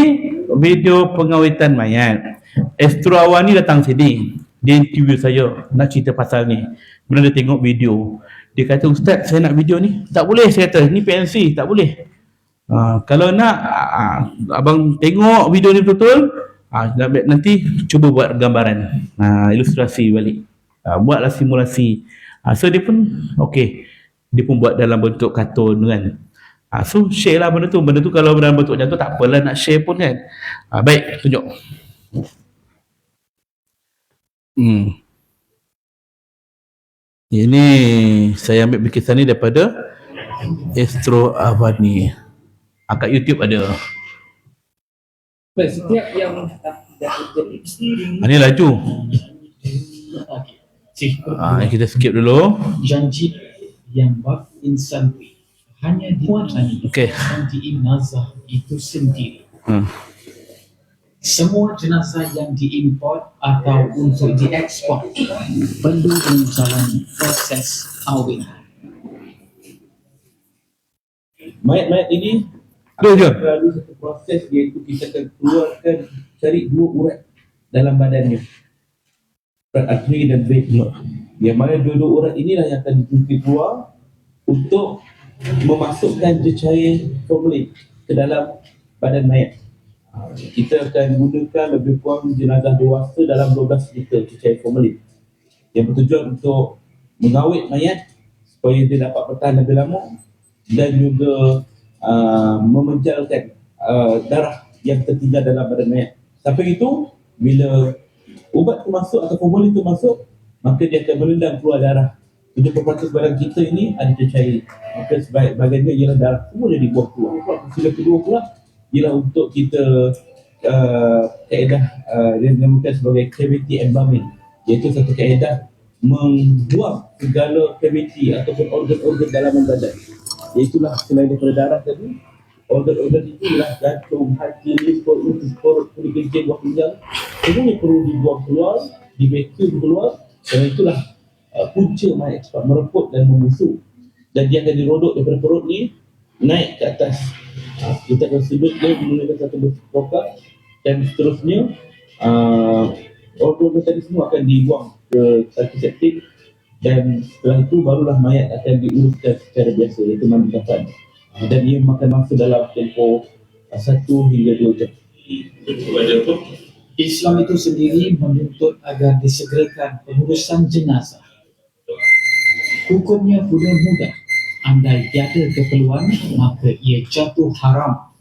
video pengawitan mayat. Astro awal ni datang sini. Dia interview saya, nak cerita pasal ni. Kemudian dia tengok video. Dia kata, Ustaz, saya nak video ni. Tak boleh, saya kata. Ni PNC, tak boleh. Kalau nak, abang tengok video ni betul, nanti cuba buat gambaran. Ilustrasi balik. Buatlah simulasi. So dia pun, okey. Dia pun buat dalam bentuk kartun kan. So share lah benda tu. Benda tu kalau dalam bentuk macam tu tak apalah nak share pun kan. Baik, tunjuk. Ini saya ambil bikisan ni daripada Astro Avani. Kat YouTube ada. Setiap yang Ini laju. Kita skip dulu. Janji yang bak insan hanya dimuatkan Okey. di jenazah itu sendiri. Semua jenazah yang diimport atau untuk diekspor perlu menjalani proses awinan. Mayat-mayat ini Dia je. melalui satu proses, iaitu kita akan keluarkan, cari dua urat dalam badannya, urat arteri dan vein. Yang mana dua-dua urat inilah yang akan dijungkit keluar untuk memasukkan cecair formalin ke dalam badan mayat. Kita akan gunakan lebih kurang jenazah dewasa dalam 12 liter cecair formalin yang bertujuan untuk mengawet mayat supaya dia dapat bertahan lebih lama dan juga memenjalakan darah yang tertinggal dalam badan mayat. Sampai itu, bila ubat tu masuk atau formalin tu masuk, maka dia akan menendang keluar darah. 70% badan kita ini ada cecair. Maka sebahagiannya ialah darah, semua dia dibuang keluar. Sila kedua pula ialah untuk kita kaedah yang dinamakan sebagai cavity embalming, iaitu satu kaedah membuang segala cavity ataupun organ-organ dalaman badan. Iaitulah selain daripada darah tadi, organ-organ itu ialah jantung, hati, liver, usus, perut, kulit kencing, buah pinggang. Semuanya perlu dibuang keluar, di-vacuum keluar. Dan itulah punca mayat cepat mereput dan membusuk. Dan dia akan dirodok daripada perut ni naik ke atas. Kita akan sedut dia menggunakan satu bentuk proka, dan seterusnya organ tadi semua akan dibuang ke satu septik, dan setelah itu barulah mayat akan diuruskan secara biasa, iaitu mandi kafan. Dan ia makan masa dalam tempoh 1 hingga 2 jam. Islam itu sendiri menuntut agar disegerakan pengurusan jenazah. Hukumnya pun mudah. Andai tiada keperluan, maka ia jatuh haram.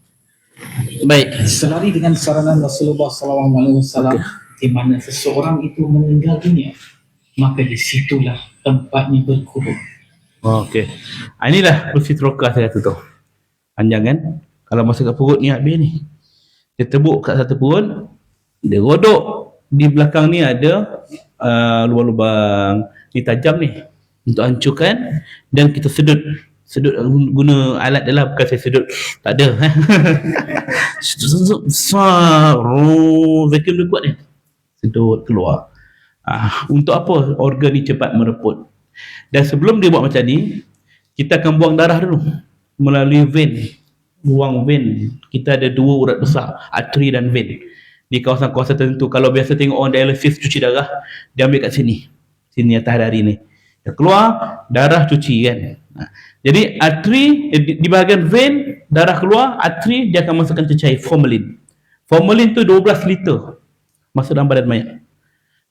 Baik. Selari dengan saranan Rasulullah SAW, di mana seseorang itu meninggal dunia, maka disitulah tempatnya berkubur. Okey. Inilah kursi troka saya kata tu. Panjang kan? Kalau masuk kat perut ni habis ni. Dia tebuk kat satu perut, dia rodok. Di belakang ni ada lubang-lubang ni tajam ni untuk hancurkan, dan kita sedut guna alat dalam, bukan saya sedut, tak ada. Vacuum dia kuat ni, sedut keluar. Untuk apa? Organ ni cepat mereput. Dan sebelum dia buat macam ni, kita akan buang darah dulu melalui vein. Buang vein. Kita ada dua urat besar, arteri dan vein. Di kawasan-kawasan tertentu, kalau biasa tengok orang dialisis cuci darah, dia ambil kat sini atas dari ni, dia keluar darah, cuci kan. Jadi arteri di bahagian vein darah keluar, arteri, dia akan masukkan cecair formalin. Formalin tu 12 liter masuk dalam badan mayat.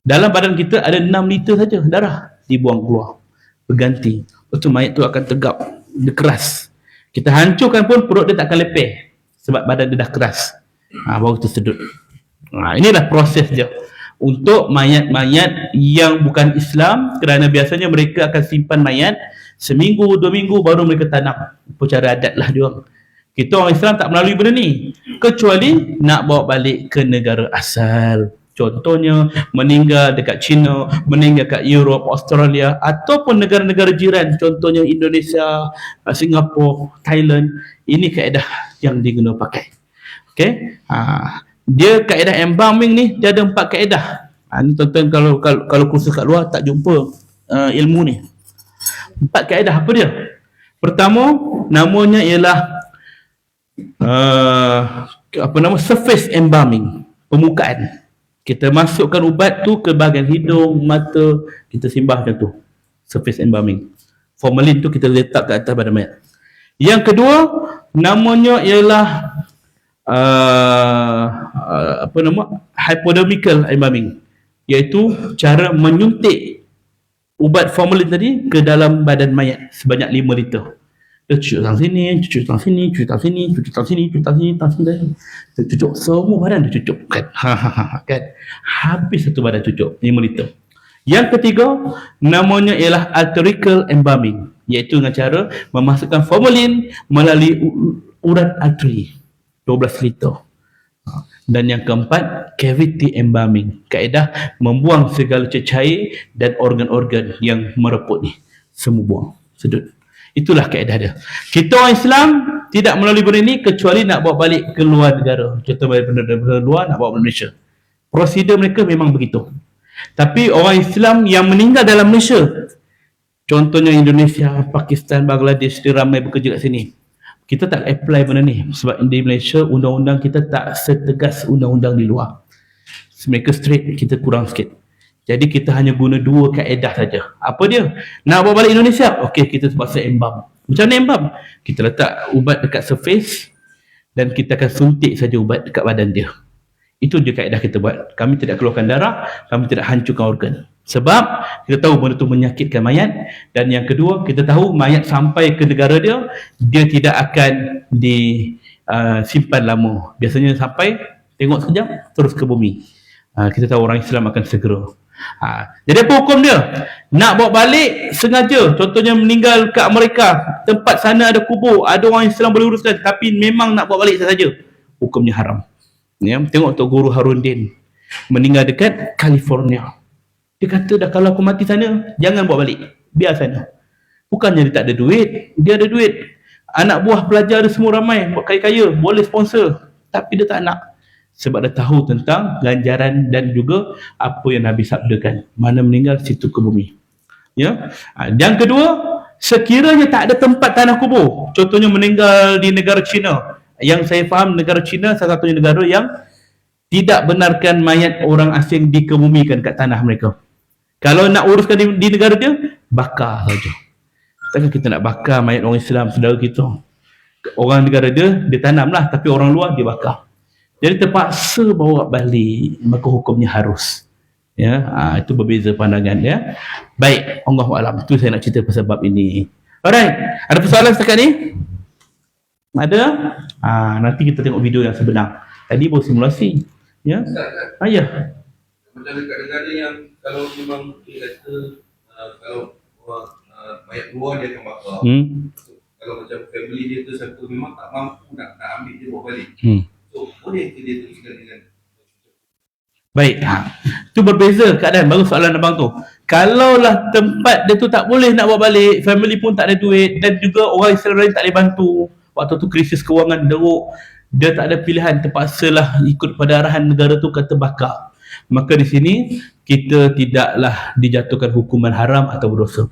Dalam badan kita ada 6 liter saja darah dibuang keluar, berganti. Lepas tu mayat tu akan tegap, dia keras. Kita hancurkan pun perut dia tak akan lepeh sebab badan dia dah keras. Baru tersedut. Inilah proses dia untuk mayat-mayat yang bukan Islam, kerana biasanya mereka akan simpan mayat seminggu, 2 minggu baru mereka tanam. Cara adat lah dia orang. Kita orang Islam tak melalui benda ni, kecuali nak bawa balik ke negara asal. Contohnya meninggal dekat China, meninggal kat Europe, Australia, ataupun negara-negara jiran, contohnya Indonesia, Singapura, Thailand. Ini kaedah yang diguna pakai. Okey. Dia kaedah embalming ni, dia ada 4 kaedah. Ni tuan-tuan kalau kursus kat luar tak jumpa ilmu ni. 4 kaedah apa dia? Pertama, namanya ialah surface embalming, permukaan. Kita masukkan ubat tu ke bahagian hidung, mata, kita simbah macam tu. Surface embalming. Formalin tu kita letak ke atas badan mayat. Yang kedua, namanya ialah hypodermical embalming, iaitu cara menyuntik ubat formalin tadi ke dalam badan mayat sebanyak 5 liter. Dia cucuk tangan sini, cucuk tangan sini, cucuk tangan sini, cucuk tangan sini, cucuk tangan sini, tangan sini, dia cucuk semua badan, dia cucuk kan. Kan? Habis satu badan cucuk 5 liter. Yang ketiga, namanya ialah arterial embalming, iaitu dengan cara memasukkan formalin melalui urat arteri 12 liter. Dan yang keempat, cavity embalming, kaedah membuang segala cecair dan organ-organ yang mereput ni, semua buang, sedut. Itulah kaedah dia. Kita orang Islam tidak melalui benda ni kecuali nak bawa balik ke luar negara. Contoh benda luar nak bawa ke Malaysia. Prosedur mereka memang begitu. Tapi orang Islam yang meninggal dalam Malaysia, contohnya Indonesia, Pakistan, Bangladesh, dia ramai bekerja kat sini. Kita tak apply benda ni sebab di Malaysia undang-undang kita tak setegas undang-undang di luar. Mereka straight, kita kurang sikit. Jadi kita hanya guna 2 kaedah saja. Apa dia? Nak bawa balik Indonesia? Okey, kita terpaksa embam. Macam mana embam? Kita letak ubat dekat surface dan kita akan suntik saja ubat dekat badan dia. Itu je kaedah kita buat. Kami tidak keluarkan darah, kami tidak hancurkan organ. Sebab kita tahu benda tu menyakitkan mayat. Dan yang kedua, kita tahu mayat sampai ke negara dia, dia tidak akan disimpan lama. Biasanya sampai, tengok sekejap, terus ke bumi. Kita tahu orang Islam akan segera. Jadi apa hukum dia? Nak bawa balik sengaja, contohnya meninggal kat Amerika, tempat sana ada kubur, ada orang Islam boleh uruskan, tapi memang nak bawa balik saja, hukumnya haram. Ya, tengok Tok Guru Harundin meninggal dekat California. Dia kata dah, kalau aku mati sana, jangan bawa balik, biar sana. Bukannya dia tak ada duit, dia ada duit. Anak buah pelajar dia semua ramai, buat kaya-kaya, boleh sponsor, tapi dia tak nak. Sebab dia tahu tentang ganjaran dan juga apa yang Nabi sabdakan, mana meninggal situ ke bumi. Ya. Yang kedua, sekiranya tak ada tempat tanah kubur, contohnya meninggal di negara China. Yang saya faham, negara China salah satunya negara yang tidak benarkan mayat orang asing dikebumikan kat tanah mereka. Kalau nak uruskan di negara dia, bakar saja. Takkan kita nak bakar mayat orang Islam, saudara kita. Orang negara dia tanamlah, tapi orang luar dia bakar. Jadi terpaksa bawa balik, maka hukumnya harus. Ya, itu berbeza pandangan ya. Baik, Allahu a'lam. Itu saya nak cerita pasal bab ini. Alright, ada persoalan setakat ni? Ada? Nanti kita tengok video yang sebenar. Tadi baru simulasi. Ya. Ya. Macam dekat negara yang kalau memang dia kata kalau mayat luar dia akan bakar. Kalau macam family dia tu satu memang tak mampu nak ambil dia bawa balik. So boleh ke dia teruskan dengan. Baik, itu berbeza keadaan. Baru soalan abang tu, kalaulah tempat dia tu tak boleh nak bawa balik, family pun tak ada duit, dan juga orang Islam lain tak boleh bantu, waktu tu krisis kewangan teruk, dia tak ada pilihan, terpaksalah ikut pada arahan negara tu, kata bakar. Maka di sini kita tidaklah dijatuhkan hukuman haram atau berdosa.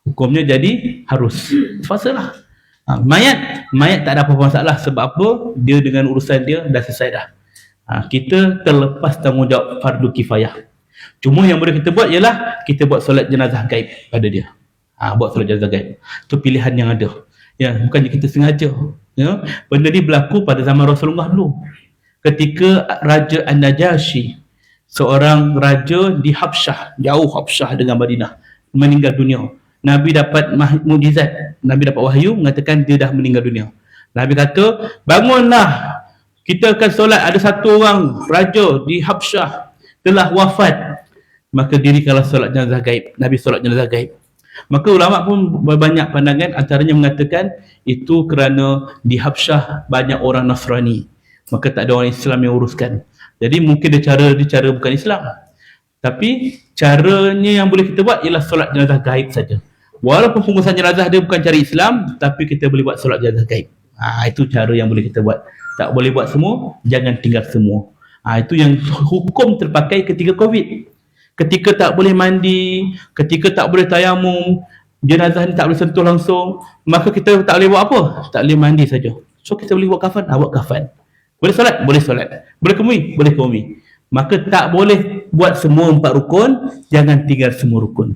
Hukumnya jadi harus, terpaksalah. Mayat tak ada apa-apa masalah. Sebab apa? Dia dengan urusan dia dah selesai dah. Kita terlepas tanggungjawab fardu kifayah. Cuma yang boleh kita buat ialah kita buat solat jenazah gaib pada dia. Buat solat jenazah gaib. Itu pilihan yang ada. Ya, bukannya kita sengaja. Ya, benda ni berlaku pada zaman Rasulullah dulu. Ketika Raja An-Najashi, seorang raja di Habsyah, jauh Habsyah dengan Madinah, meninggal dunia. Nabi dapat mukjizat, Nabi dapat wahyu mengatakan dia dah meninggal dunia. Nabi kata, bangunlah, kita akan solat. Ada satu orang raja di Habsyah telah wafat, maka dirikanlah solat jenazah gaib. Nabi solat jenazah gaib. Maka ulama pun berbanyak pandangan, antaranya mengatakan itu kerana di Habsyah banyak orang Nasrani, maka tak ada orang Islam yang uruskan. Jadi mungkin dia cara bukan Islam, tapi caranya yang boleh kita buat ialah solat jenazah gaib saja. Walaupun pengurusan jenazah dia bukan cara Islam, tapi kita boleh buat solat jenazah gaib. Itu cara yang boleh kita buat. Tak boleh buat semua, jangan tinggal semua. Itu yang hukum terpakai ketika COVID. Ketika tak boleh mandi, ketika tak boleh tayamum, jenazah ni tak boleh sentuh langsung, maka kita tak boleh buat apa? Tak boleh mandi saja. So kita boleh buat kafan, buat kafan. Boleh solat? Boleh solat. Boleh kemui? Boleh kemui. Maka tak boleh buat semua 4 rukun, jangan tinggal semua rukun.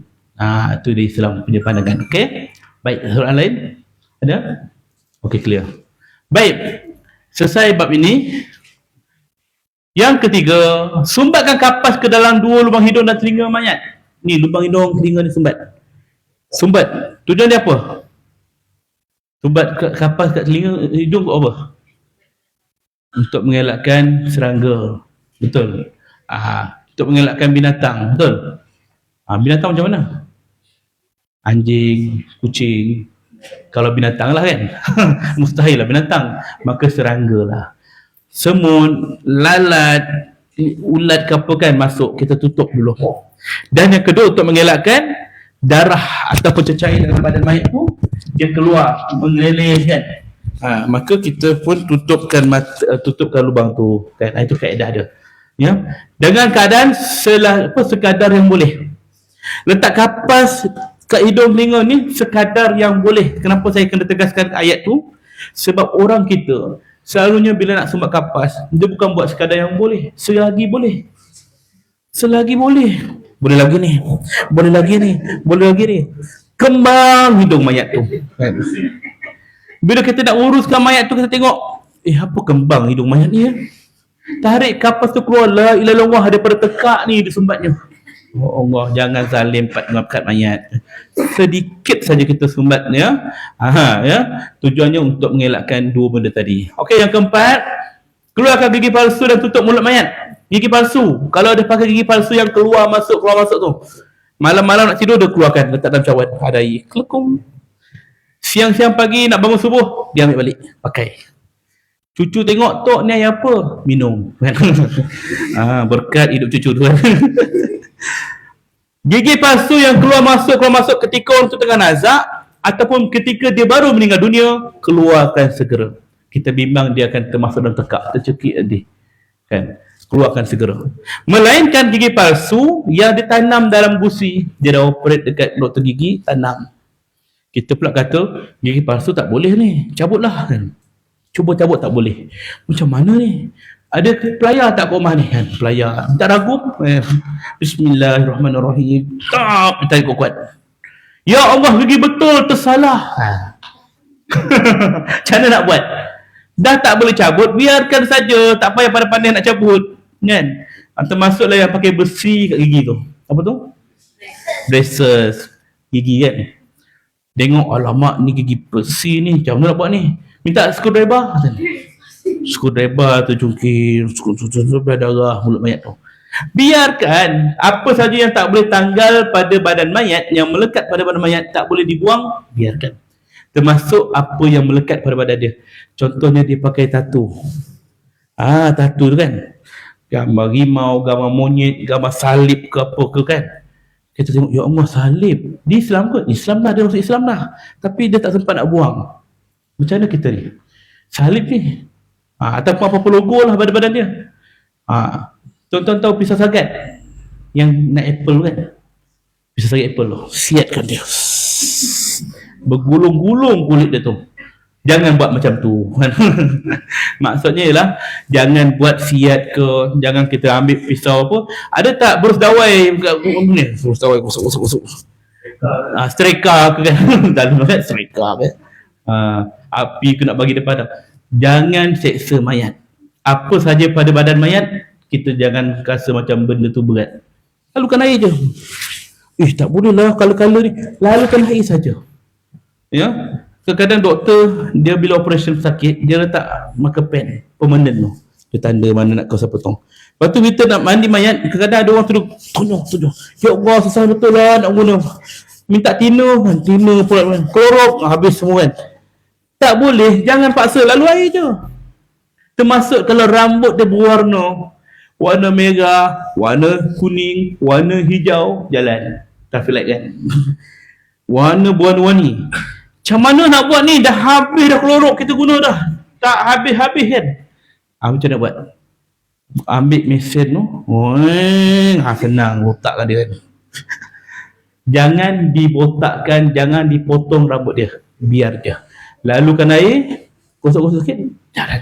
Itu di Islam punya pandangan. Okey? Baik, soalan lain? Ada? Okey, clear. Baik. Selesai bab ini. Yang ketiga, sumbatkan kapas ke dalam 2 lubang hidung dan telinga mayat. Ni lubang hidung, telinga ni sumbat. Sumbat. Tujuan dia apa? Sumbat kapas kat telinga hidung buat apa? Untuk mengelakkan serangga. Betul. Untuk mengelakkan binatang. Betul. Binatang macam mana? Anjing, kucing. Kalau binatang lah kan. Mustahil lah binatang. Maka serangga lah. Semut, lalat, ulat ke apa kan masuk, kita tutup dulu. Dan yang kedua, untuk mengelakkan darah ataupun cecair dalam badan mayat tu dia keluar mengeleleh kan. Maka kita pun tutupkan lubang tu kan. Itu kaedah dia. Ya. Dengan keadaan sekadar yang boleh. Letak kapas kat hidung telinga ni sekadar yang boleh. Kenapa saya kena tegaskan ayat tu? Sebab orang kita selalunya bila nak sumbat kapas, dia bukan buat sekadar yang boleh, selagi boleh. Selagi boleh. Boleh lagi ni. Boleh lagi ni. Boleh lagi ni. Kembang hidung mayat tu. Bila kita nak uruskan mayat tu, kita tengok, apa kembang hidung mayat ni ya? Tarik kapas tu keluar, la ilaha illallah, daripada tekak ni disumbatnya. Oh Allah, jangan zalim kat mayat. Sedikit saja kita sumbatnya. Ya. Tujuannya untuk mengelakkan 2 benda tadi. Okey, yang keempat, keluarkan gigi palsu dan tutup mulut mayat. Gigi palsu, kalau ada pakai gigi palsu yang keluar masuk tu, malam-malam nak tidur dia keluarkan, letak dalam cawan, ada air, kelekung. Siang-siang pagi nak bangun subuh, dia ambil balik, pakai. Cucu tengok, tok ni air apa? Minum. Berkat hidup cucu tu. Gigi palsu yang keluar masuk ketika orang tu tengah nazak ataupun ketika dia baru meninggal dunia, keluarkan segera. Kita bimbang dia akan termasuk dalam tekak, tercekik nanti. Kan? Keluarkan segera. Melainkan gigi palsu yang ditanam dalam gusi. Dia dah operate dekat doktor gigi, tanam. Kita pula kata gigi palsu tak boleh ni, cabutlah kan. Cuba cabut tak boleh. Macam mana ni? Ada pelayar tak kat rumah ni kan? Pelayar. Tak ragu. Bismillahirrahmanirrahim. Tarik kuat. Ya Allah, gigi betul tersalah. Macam mana nak buat? Dah tak boleh cabut, biarkan saja. Tak payah pandai-pandai nak cabut. Kan? Termasuklah yang pakai besi kat gigi tu. Apa tu? Braces. Gigi kan? Tengok, alamak ni gigi besi ni. Macam mana nak buat ni? Minta screwdriver. Screwdriver tu jungkir, berdarah mulut mayat tu. Biarkan apa saja yang tak boleh tanggal pada badan mayat, yang melekat pada badan mayat tak boleh dibuang, biarkan. Termasuk apa yang melekat pada badan dia. Contohnya dia pakai tattoo. Tattoo tu kan. Gambar rimau, gambar monyet, gambar salib ke apa ke kan. Kita tengok, ya Allah, salib. Di Islam ke? Islam dah, dia masuk Islam dah. Tapi dia tak sempat nak buang. Macam mana kita ni? Salib ni. Ataupun apa-apa logo lah pada badan dia. Tuan-tuan tahu pisau sagat yang nak apple kan? Pisau sagat apple tu, siatkan dia. Bergulung-gulung kulit dia tu. Jangan buat macam tu. Maksudnya ialah jangan buat siat ke, jangan kita ambil pisau apa. Ada tak berus dawai ni? Berus dawai gosok. Streka ke kan? Dalam kan streka kan? api kena bagi dia padam. Jangan seksa mayat. Apa saja pada badan mayat, kita jangan rasa macam benda tu berat. Lalukan air je. Tak boleh lah kala-kala ni. Lalukan air saja. Ya. Kadang-kadang doktor, dia bila operation sakit, dia letak marker pen permanent tu. Dia tanda mana nak kau potong. Lepas tu kita nak mandi mayat, kadang-kadang ada orang tuduh. Ya Allah, susah betul lah nak guna. Minta tina pula. Klorok, habis semua kan. Tak boleh, jangan paksa, lalu air je. Termasuk kalau rambut dia berwarna, warna merah, warna kuning, warna hijau, jalan. Traffic light kan. Warna berwarna-warni. Macam mana nak buat ni? Dah habis dah klorok kita guna dah. Tak habis-habis kan. Macam nak buat? Ambil mesin tu. Senang botakkan dia kan. Jangan dibotakkan, jangan dipotong rambut dia. Biar dia. Lalukan air, gosok-gosok sikit, jalan.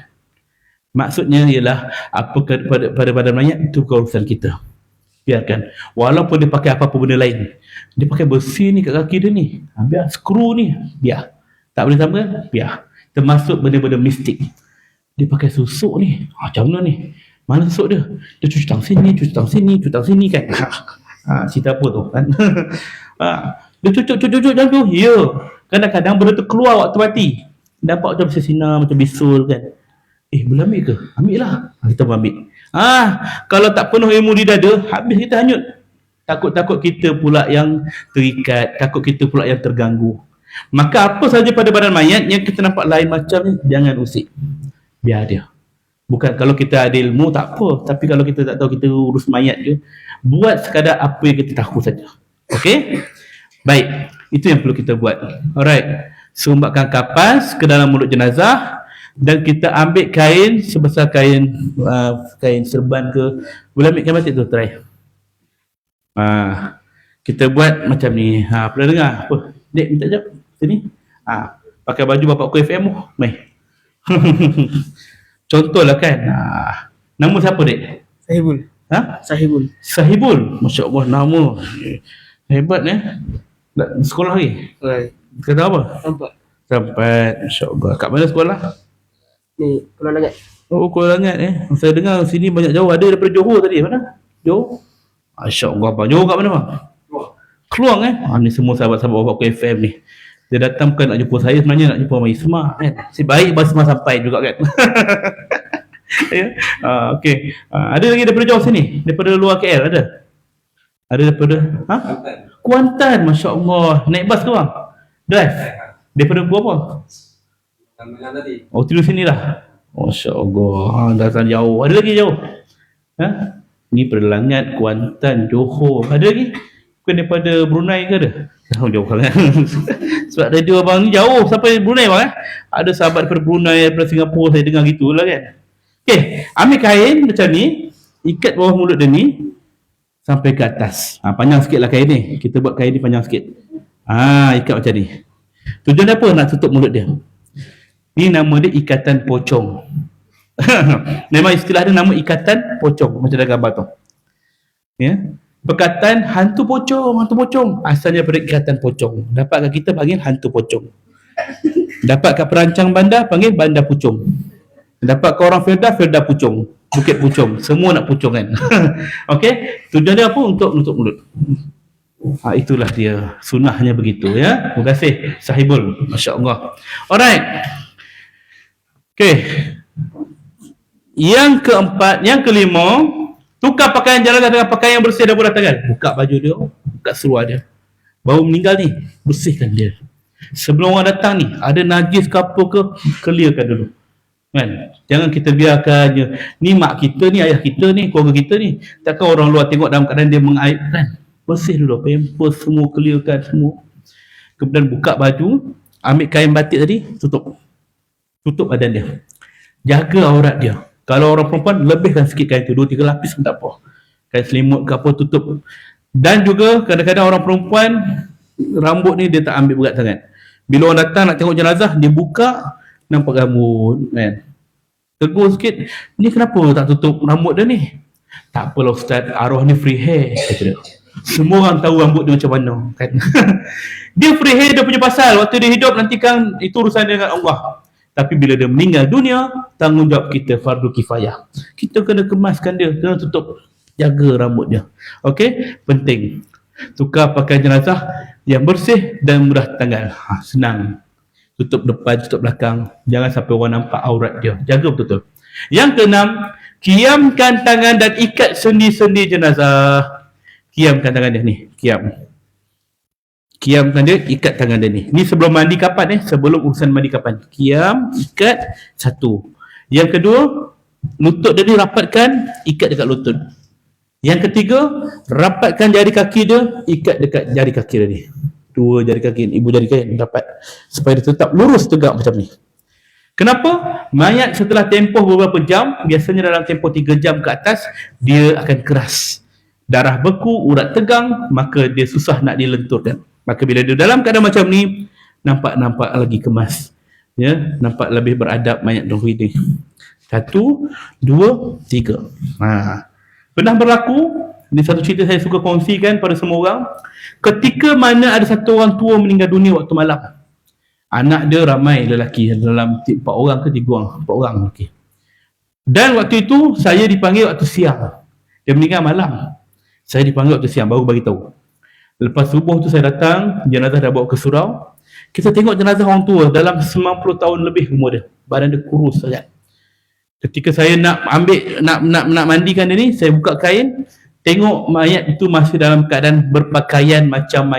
Maksudnya ialah apa pada badan mayat itu urusan kita. Biarkan. Walaupun dia pakai apa-apa benda lain. Dia pakai besi ni kat kaki dia ni. Biar skru ni. Biar. Tak boleh sama kan? Biar. Termasuk benda-benda mistik. Dia pakai susuk ni. Macam mana ni? Mana susuk dia? Dia cuci tangan sini kan. Cerita apa tu kan? Dia cucuk macam tu. Ya. Kadang-kadang benda tu keluar waktu mati. Nampak macam bersinar, macam bisul kan. Boleh ambil ke? Ambil lah. Kita ambil. Kalau tak penuh ilmu di dada, habis kita hanyut. Takut-takut kita pula yang terikat, takut kita pula yang terganggu. Maka apa saja pada badan mayat yang kita nampak lain macam ni, jangan usik. Biar dia. Bukan kalau kita ada ilmu tak apa, tapi kalau kita tak tahu, kita urus mayat je. Buat sekadar apa yang kita tahu saja. Okey? Baik, itu yang perlu kita buat. Alright. Sumbatkan kapas ke dalam mulut jenazah. Dan kita ambil kain sebesar kain serban ke. Boleh ambil kain batik tu, try. Kita buat macam ni. Pernah dengar? Apa? Dek, minta jap. Sini. Pakai baju bapak aku FM tu. Mai. Contohlah kan. Nama siapa, Dek? Sahibul. Sahibul. Masya Allah, nama. Hebat sekolah lagi? Kata apa? Sampai. Masya Allah. Kat mana sekolah? Ni, Pulau Langat. Kuala Langat Saya dengar sini banyak jauh. Ada daripada Johor tadi. Mana? Johor? Masya Allah, bang. Johor kat mana, bang? Keluang ni semua sahabat-sahabat bapak aku FM ni. Dia datang bukan nak jumpa saya, sebenarnya nak jumpa Mai Isma kan. Si baik Abang Isma sampai juga kan. Ya. Okey. Ada lagi daripada jauh sini? Daripada luar KL ada? Ada daripada Kuantan. Masya Allah. Naik bas ke, bang? Drive? Daripada gua apa? Tidur sini lah. Masya Allah. Datang jauh. Ada lagi jauh? Ni Perlangat, Kuantan, Johor. Ada lagi? Bukan daripada Brunei ke ada? Jauh sangat. Sebab radio abang ni jauh sampai Brunei, bang. Ada sahabat daripada Brunei, daripada Singapura, saya dengar gitulah kan. Okey, ambil kain macam ni, ikat bawah mulut dia ni sampai ke atas. Panjang sikit lah kain ni. Kita buat kain ni panjang sikit. Ikat macam ni. Tujuan dia apa? Nak tutup mulut dia. Ni nama dia ikatan pocong. Memang istilah dia nama ikatan pocong. Macam dalam gambar tu. Ya. Perkataan hantu pocong. Asalnya daripada ikatan pocong. Dapat kat kita panggil hantu pocong. Dapat kat perancang bandar panggil bandar pucung. Dapat kat orang Firda pucung. Bukit pucung. Semua nak pucung kan. Okey. Tujuan dia apa? Untuk nutup mulut. Itulah dia. Sunnahnya begitu ya. Terima kasih Sahibul. Masya Allah. Alright. Okey. Yang keempat, yang kelima, tukar pakaian jenazah dengan pakaian yang bersih dan mudah tangan. Buka baju dia, buka seluar dia. Baru meninggal ni, bersihkan dia. Sebelum orang datang ni, ada najis ke apa ke, clearkan dulu. Kan? Jangan kita biarkan ni mak kita ni, ayah kita ni, keluarga kita ni. Takkan orang luar tengok dalam keadaan dia mengaibkan. Bersih dulu, pampers semua, clearkan semua. Kemudian buka baju, ambil kain batik tadi, tutup badan dia. Jaga aurat dia. Kalau orang perempuan, lebihkan sikit kain tu, 2-3 lapis pun tak apa. Kain selimut ke apa, tutup. Dan juga kadang-kadang orang perempuan, rambut ni dia tak ambil berat sangat. Bila orang datang nak tengok jenazah, dia buka, nampak rambut kan. Tegur sikit, ni kenapa tak tutup rambut dia ni? Tak apalah ustaz, arwah ni free hair, kata dia. Semua orang tahu rambut dia macam mana kan. Dia freehead dia punya pasal. Waktu dia hidup nanti kan itu urusan dia dengan Allah. Tapi bila dia meninggal dunia, tanggungjawab kita fardu kifayah. Kita kena kemaskan dia, kena tutup, jaga rambut dia. Okey, penting. Tukar pakaian jenazah yang bersih dan mudah tanggal. Senang. Tutup depan, tutup belakang. Jangan sampai orang nampak aurat dia. Jaga betul-betul. Yang keenam, kiamkan tangan dan ikat sendi-sendi jenazah. Kiamkan tangan dia ni, kiamkan dia, ikat tangan dia ni. Ni sebelum mandi kapan sebelum urusan mandi kapan. Kiam, ikat, satu. Yang kedua, lutut dia ni rapatkan, ikat dekat lutut. Yang ketiga, rapatkan jari kaki dia, ikat dekat jari kaki dia ni. Dua jari kaki, ibu jari kaki rapat supaya dia tetap lurus tegak macam ni. Kenapa? Mayat setelah tempoh beberapa jam, biasanya dalam tempoh 3 jam ke atas, dia akan keras. Darah beku, urat tegang, maka dia susah nak dilenturkan. Maka bila dia dalam keadaan macam ni, nampak lagi kemas. Ya, nampak lebih beradab mayat dahulu ni. 1, 2, 3. Pernah berlaku, ini satu cerita saya suka kongsikan pada semua orang. Ketika mana ada satu orang tua meninggal dunia waktu malam. Anak dia ramai lelaki, dalam 4 orang ke 3 orang, 4 orang lelaki. Dan waktu itu saya dipanggil waktu siang. Dia meninggal malam. Saya dipanggil waktu siang, baru bagi tahu. Lepas subuh tu saya datang, jenazah dah bawa ke surau. Kita tengok jenazah orang tua dalam 90 tahun lebih umur dia. Badan dia kurus sangat. Ketika saya nak ambil, nak mandikan dia ni, saya buka kain, tengok mayat itu masih dalam keadaan berpakaian macam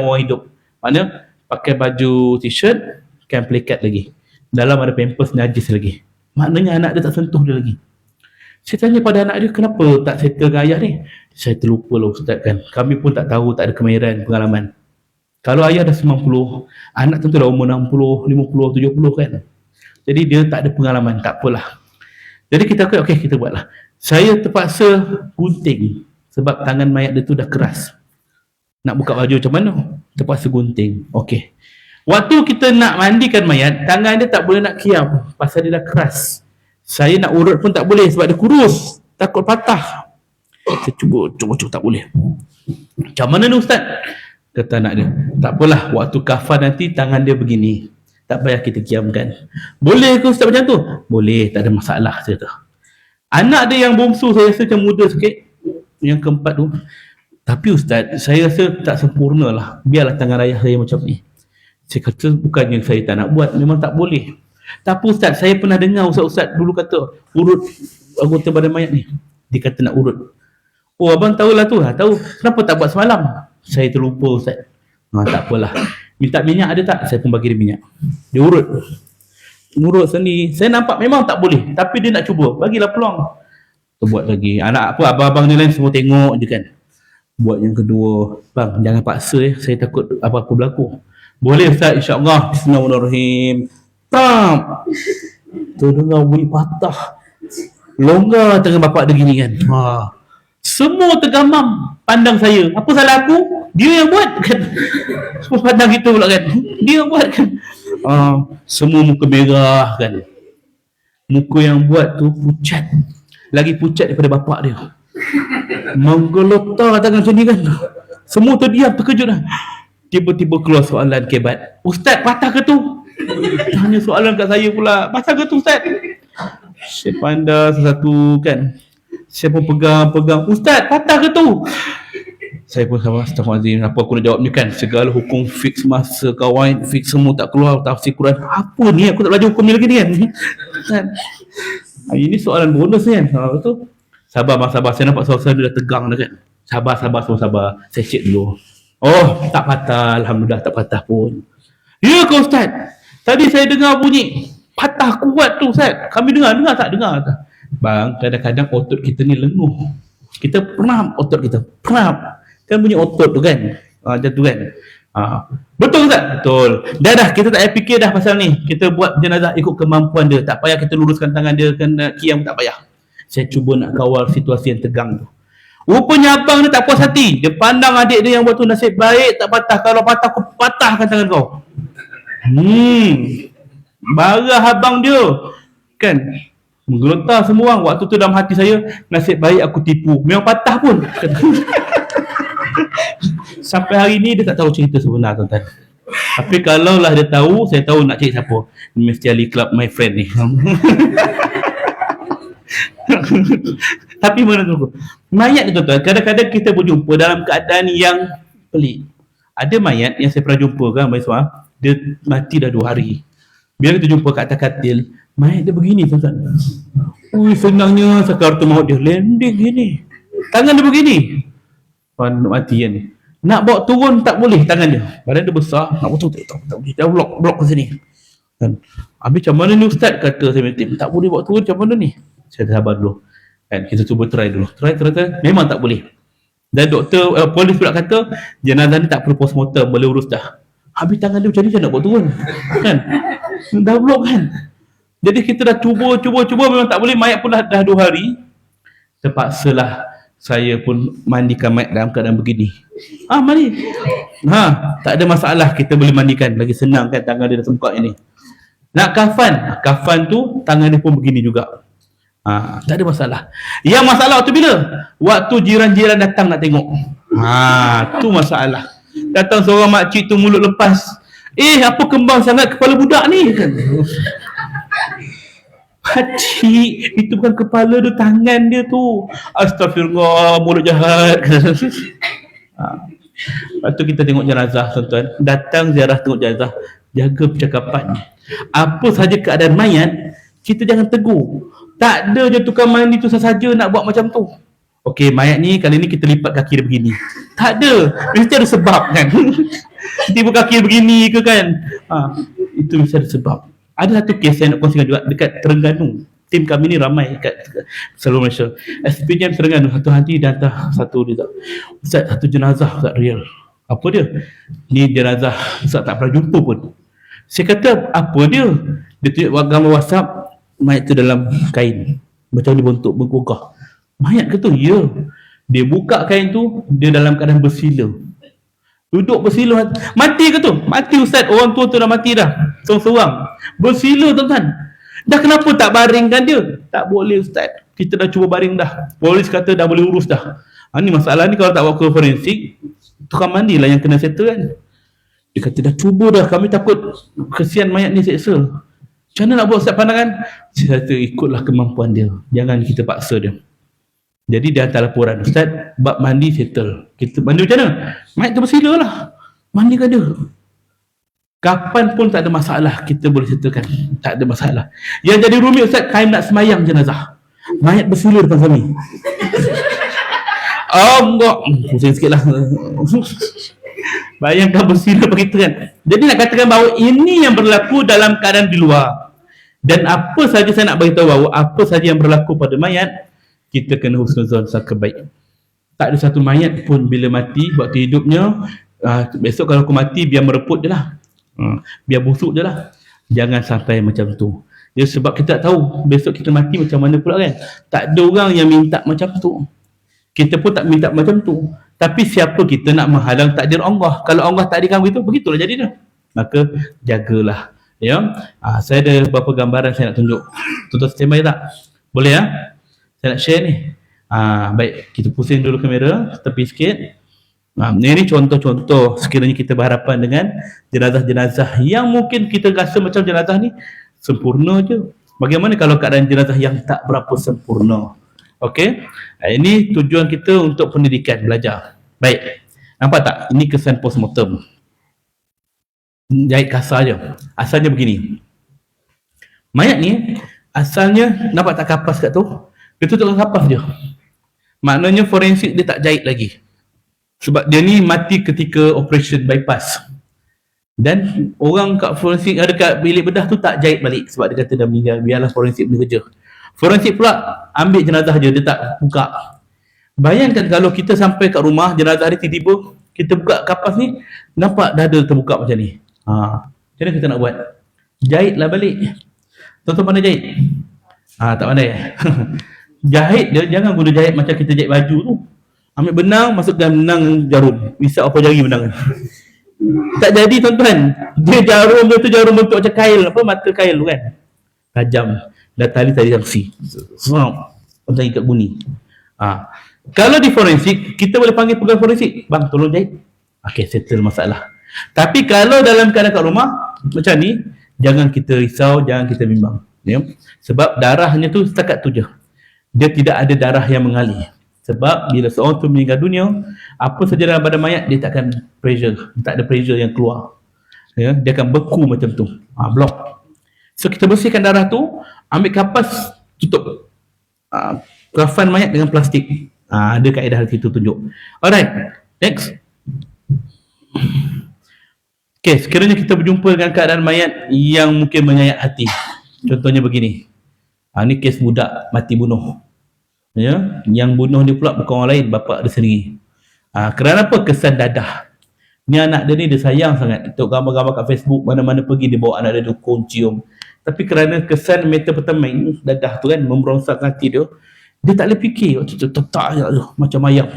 orang hidup. Maknanya pakai baju t-shirt, kain pelikat lagi. Dalam ada pampers najis lagi. Maknanya anak dia tak sentuh dia lagi. Saya tanya pada anak dia, kenapa tak settle dengan ayah ni? Saya terlupa lah ustaz kan. Kami pun tak tahu, tak ada kemahiran, pengalaman. Kalau ayah dah 90, anak tentu dah umur 60, 50, 70 kan. Jadi dia tak ada pengalaman, tak apalah. Jadi kita kata, okey kita buatlah. Saya terpaksa gunting sebab tangan mayat dia tu dah keras. Nak buka baju macam mana? Terpaksa gunting. Okey. Waktu kita nak mandikan mayat, tangan dia tak boleh nak kiam pasal dia dah keras. Saya nak urut pun tak boleh sebab dia kurus. Takut patah. Saya cuba tak boleh. Macam mana ni ustaz? Kata anak dia, tak apalah, waktu kafan nanti tangan dia begini. Tak payah kita kiamkan. Boleh ke ustaz macam tu? Boleh, tak ada masalah, saya kata. Anak dia yang bongsu saya rasa macam muda sikit. Yang keempat tu. Tapi ustaz, saya rasa tak sempurna lah. Biarlah tangan ayah saya macam ni. Saya kata, bukannya saya tak nak buat, memang tak boleh. Tapi ustaz, saya pernah dengar ustaz-ustaz dulu kata, urut anggota badan mayat ni. Dia kata nak urut. Oh, abang tahulah tu. Tahu. Kenapa tak buat semalam? Saya terlupa ustaz. Tak apalah. Minta minyak ada tak? Saya pun bagi dia minyak. Dia urut. Urut sendiri. Saya nampak memang tak boleh. Tapi dia nak cuba. Bagilah peluang. Kita buat lagi. Anak apa, abang-abang ni lain semua tengok je kan. Buat yang kedua. Bang, jangan paksa saya takut apa-apa berlaku. Boleh ustaz, insyaAllah. Bismillahirrahmanirrahim. Tam. Terdengar bunyi patah. Longgar tangan bapak dia gini kan. Semua tergamam pandang saya. Apa salah aku? Dia yang buat kan. Semua pandang kita pula kan. Dia yang buat kan. Semua muka merah kan. Muka yang buat tu pucat. Lagi pucat daripada bapak dia. Menggelotar tangan macam ni kan. Semua terdiam, terkejut dah. Tiba-tiba keluar soalan kebat. Ustaz, patah ke tu? Tanya soalan kat saya pula. Patah ke tu ustaz? Saya pandang satu kan. Saya pun pegang. Ustaz, patah ke tu? Saya pun sama, astagfirullahaladzim. Apa aku nak jawab ni kan? Segala hukum fix masa kawan, fix semua tak keluar, tafsir Quran. Apa ni? Aku tak belajar hukum ni lagi ni kan? Ini soalan bonus ni kan? Betul? Sabar bang, sabar. Saya nampak suara dia dah tegang dah kan? Sabar, semua sabar. Saya check dulu. Oh, tak patah. Alhamdulillah tak patah pun. Ya ke ustaz? Tadi saya dengar bunyi patah kuat tu ustaz. Kami dengar tak? Dengar tak? Bang, kadang-kadang otot kita ni lenguh. Kita penat otot kita. Penat. Kan bunyi otot tu kan? Macam tu kan? Betul ustaz? Betul. Dah kita tak payah fikir dah pasal ni. Kita buat jenazah ikut kemampuan dia. Tak payah kita luruskan tangan dia kena kiam, tak payah. Saya cuba nak kawal situasi yang tegang tu. Rupanya abang dia tak puas hati. Dia pandang adik dia yang buat tu, nasib baik tak patah. Kalau patah aku patahkan tangan kau. Marah abang dia kan, menggelotar semua orang. Waktu tu dalam hati saya, nasib baik aku tipu, memang patah pun. Sampai hari ni dia tak tahu cerita sebenar, tuan-tuan. Tapi kalau lah dia tahu, saya tahu nak cari siapa. Mesti Ali Club my friend ni. Tapi mana tu? Mayat ni, tuan-tuan, kadang-kadang kita berjumpa dalam keadaan yang pelik. Ada mayat yang saya pernah jumpa kan, mahasiswa, dia mati dah 2 hari. Bila kita jumpa kat atas katil, mayat dia begini, tuan-tuan. Ui, senangnya sakaratul maut dia landing gini. Tangan dia begini. Nak mati kan. Nak bawa turun tak boleh tangan dia. Badan dia besar, nak bawa turun tak boleh. Dia blok ke sini. Kan. Habis macam mana ni ustaz? Kata saya, tak boleh bawa turun macam mana ni? Saya sabar dulu. Kan, kita cuba try dulu. Try. Memang tak boleh. Dan doktor, polis pula kata, jenazah ni tak perlu postmortem, boleh urus dah. Habis tangan dia macam ni, macam nak bawa turun. Kan? Dah blok kan? Jadi kita dah cuba memang tak boleh. Mayat pun dah 2 hari. Terpaksalah saya pun mandikan mayat dalam keadaan begini. Mandi. Tak ada masalah, kita boleh mandikan. Lagi senang kan, tangan dia dah sengkak ini. Nak kafan tu tangan dia pun begini juga. Tak ada masalah. Yang masalah waktu bila? Waktu jiran-jiran datang nak tengok. Tu masalah. Datang seorang makcik tu mulut lepas. Apa kembang sangat kepala budak ni? Pakcik, itu bukan kepala tu, tangan dia tu. Astagfirullah, mulut jahat. Lepas tu kita tengok jenazah, tuan-tuan. Datang ziarah tengok jenazah, jaga percakapan. Apa saja keadaan mayat, kita jangan tegur. Tak ada je tukang mandi tu saja nak buat macam tu. Okey, mayat ni kali ni kita lipat kaki dia begini. Tak ada, mesti ada sebab kan. Tiba kaki dia begini ke kan. Itu mesti ada sebab. Ada satu kes saya nak kongsikan juga dekat Terengganu. Tim kami ni ramai kat seluruh Malaysia. SPJM Terengganu, satu hari dia hantar satu dia. Ustaz, satu jenazah Ustaz real. Apa dia? Ni jenazah Ustaz tak pernah jumpa pun. Saya kata, apa dia? Dia tunjuk gambar WhatsApp, mayat tu dalam kain. Macam dibentuk, bergogah. Mayat ke tu? Ya. Dia buka kain tu, dia dalam keadaan bersila. Duduk bersila. Mati ke tu? Mati Ustaz. Orang tua tu dah mati dah. Seorang-seorang. Bersila, tuan-tuan. Dah kenapa tak baringkan dia? Tak boleh Ustaz. Kita dah cuba baring dah. Polis kata dah boleh urus dah. Ni masalah ni kalau tak bawa ke forensik, tukang mandi lah yang kena settle kan. Dia kata dah cuba dah. Kami takut kesian mayat ni seksa. Macam mana nak buat Ustaz pandangan? Saya kata ikutlah kemampuan dia. Jangan kita paksa dia. Jadi dia hantar laporan, Ustaz, bab mandi settle. Kita mandi macam mana? Mayat tu bersila lah. Mandikan dia. Kapan pun tak ada masalah, kita boleh settlekan. Tak ada masalah. Yang jadi rumit Ustaz, kain nak semayang jenazah. Mayat bersila depan kami. Enggak. Pusing sikit lah. Bayangkan bersila begitu kan. Jadi nak katakan bahawa ini yang berlaku dalam keadaan di luar. Dan apa saja saya nak beritahu bahawa apa saja yang berlaku pada mayat, kita kena husnuzon, sangka baik. Tak ada satu mayat pun bila mati waktu hidupnya, besok kalau aku mati biar mereput je lah, biar busuk je lah. Jangan sampai macam tu. Ya, sebab kita tak tahu besok kita mati macam mana pula kan. Tak ada orang yang minta macam tu. Kita pun tak minta macam tu. Tapi siapa kita nak menghalang takdir Allah? Kalau Allah takdirkan begitu, begitulah jadi dia. Maka jagalah. Ya, saya ada beberapa gambaran saya nak tunjuk. Tuan-tuan standby tak? Boleh ya? Saya nak share ni. Baik, kita pusing dulu kamera, tepi sikit. Ini contoh-contoh sekiranya kita berhadapan dengan jenazah-jenazah yang mungkin kita rasa macam jenazah ni sempurna je. Bagaimana kalau keadaan jenazah yang tak berapa sempurna? Okey. Ini tujuan kita untuk pendidikan, belajar. Baik. Nampak tak? Ini kesan postmortem. Jahit kasar je. Asalnya begini. Mayat ni asalnya nampak tak kapas kat tu? Dia tutup kapas je. Maknanya forensik dia tak jahit lagi. Sebab dia ni mati ketika operation bypass. Dan orang kat forensik ada kat bilik bedah tu tak jahit balik sebab dia kata dah meninggal, biarlah forensik bekerja. Forensik pula ambil jenazah je, dia tak buka. Bayangkan kalau kita sampai kat rumah, jenazah dia tiba-tiba kita buka kapas ni, nampak dada terbuka macam ni. Macam mana kita nak buat? Jahitlah balik. Tuan-tuan pandai jahit? Tak pandai. Jahit dia, jangan guna jahit macam kita jahit baju tu. Ambil benang, masukkan benang jarum. Bisa apa jari benang. Tak jadi tuan-tuan. Dia jarum dia tu jarum bentuk macam kail, apa mata kail tu kan. Tajam. Dan tali saksi. Macam ikat bunyi. Kalau di forensik, kita boleh panggil pegawai forensik, bang tolong jahit. Okey, settle masalah. Tapi kalau dalam keadaan kat rumah macam ni, jangan kita risau, jangan kita bimbang, ya. Sebab darahnya tu setakat tu je. Dia tidak ada darah yang mengalir. Sebab bila seorang tu meninggal dunia, apa saja dalam badan mayat dia tak akan pressure, tak ada pressure yang keluar. Ya, dia akan beku macam tu. Block. So kita bersihkan darah tu, ambil kapas tutup kafan mayat dengan plastik. Ada kaedah situ tunjuk. Alright, next. Okay, sekiranya kita berjumpa dengan keadaan mayat yang mungkin menyayat hati. Contohnya begini. Ni kes budak mati bunuh. Ya, yang bunuh dia pula bukan orang lain, bapa dia sendiri. Kerana apa? Kesan dadah. Ni anak dia ni dia sayang sangat. Tengok gambar-gambar kat Facebook, mana-mana pergi dia bawa anak dia dukung, cium. Tapi kerana kesan methamphetamine dadah tu kan memrongsakkan hati dia, dia tak boleh fikir waktu tu tak macam ayam.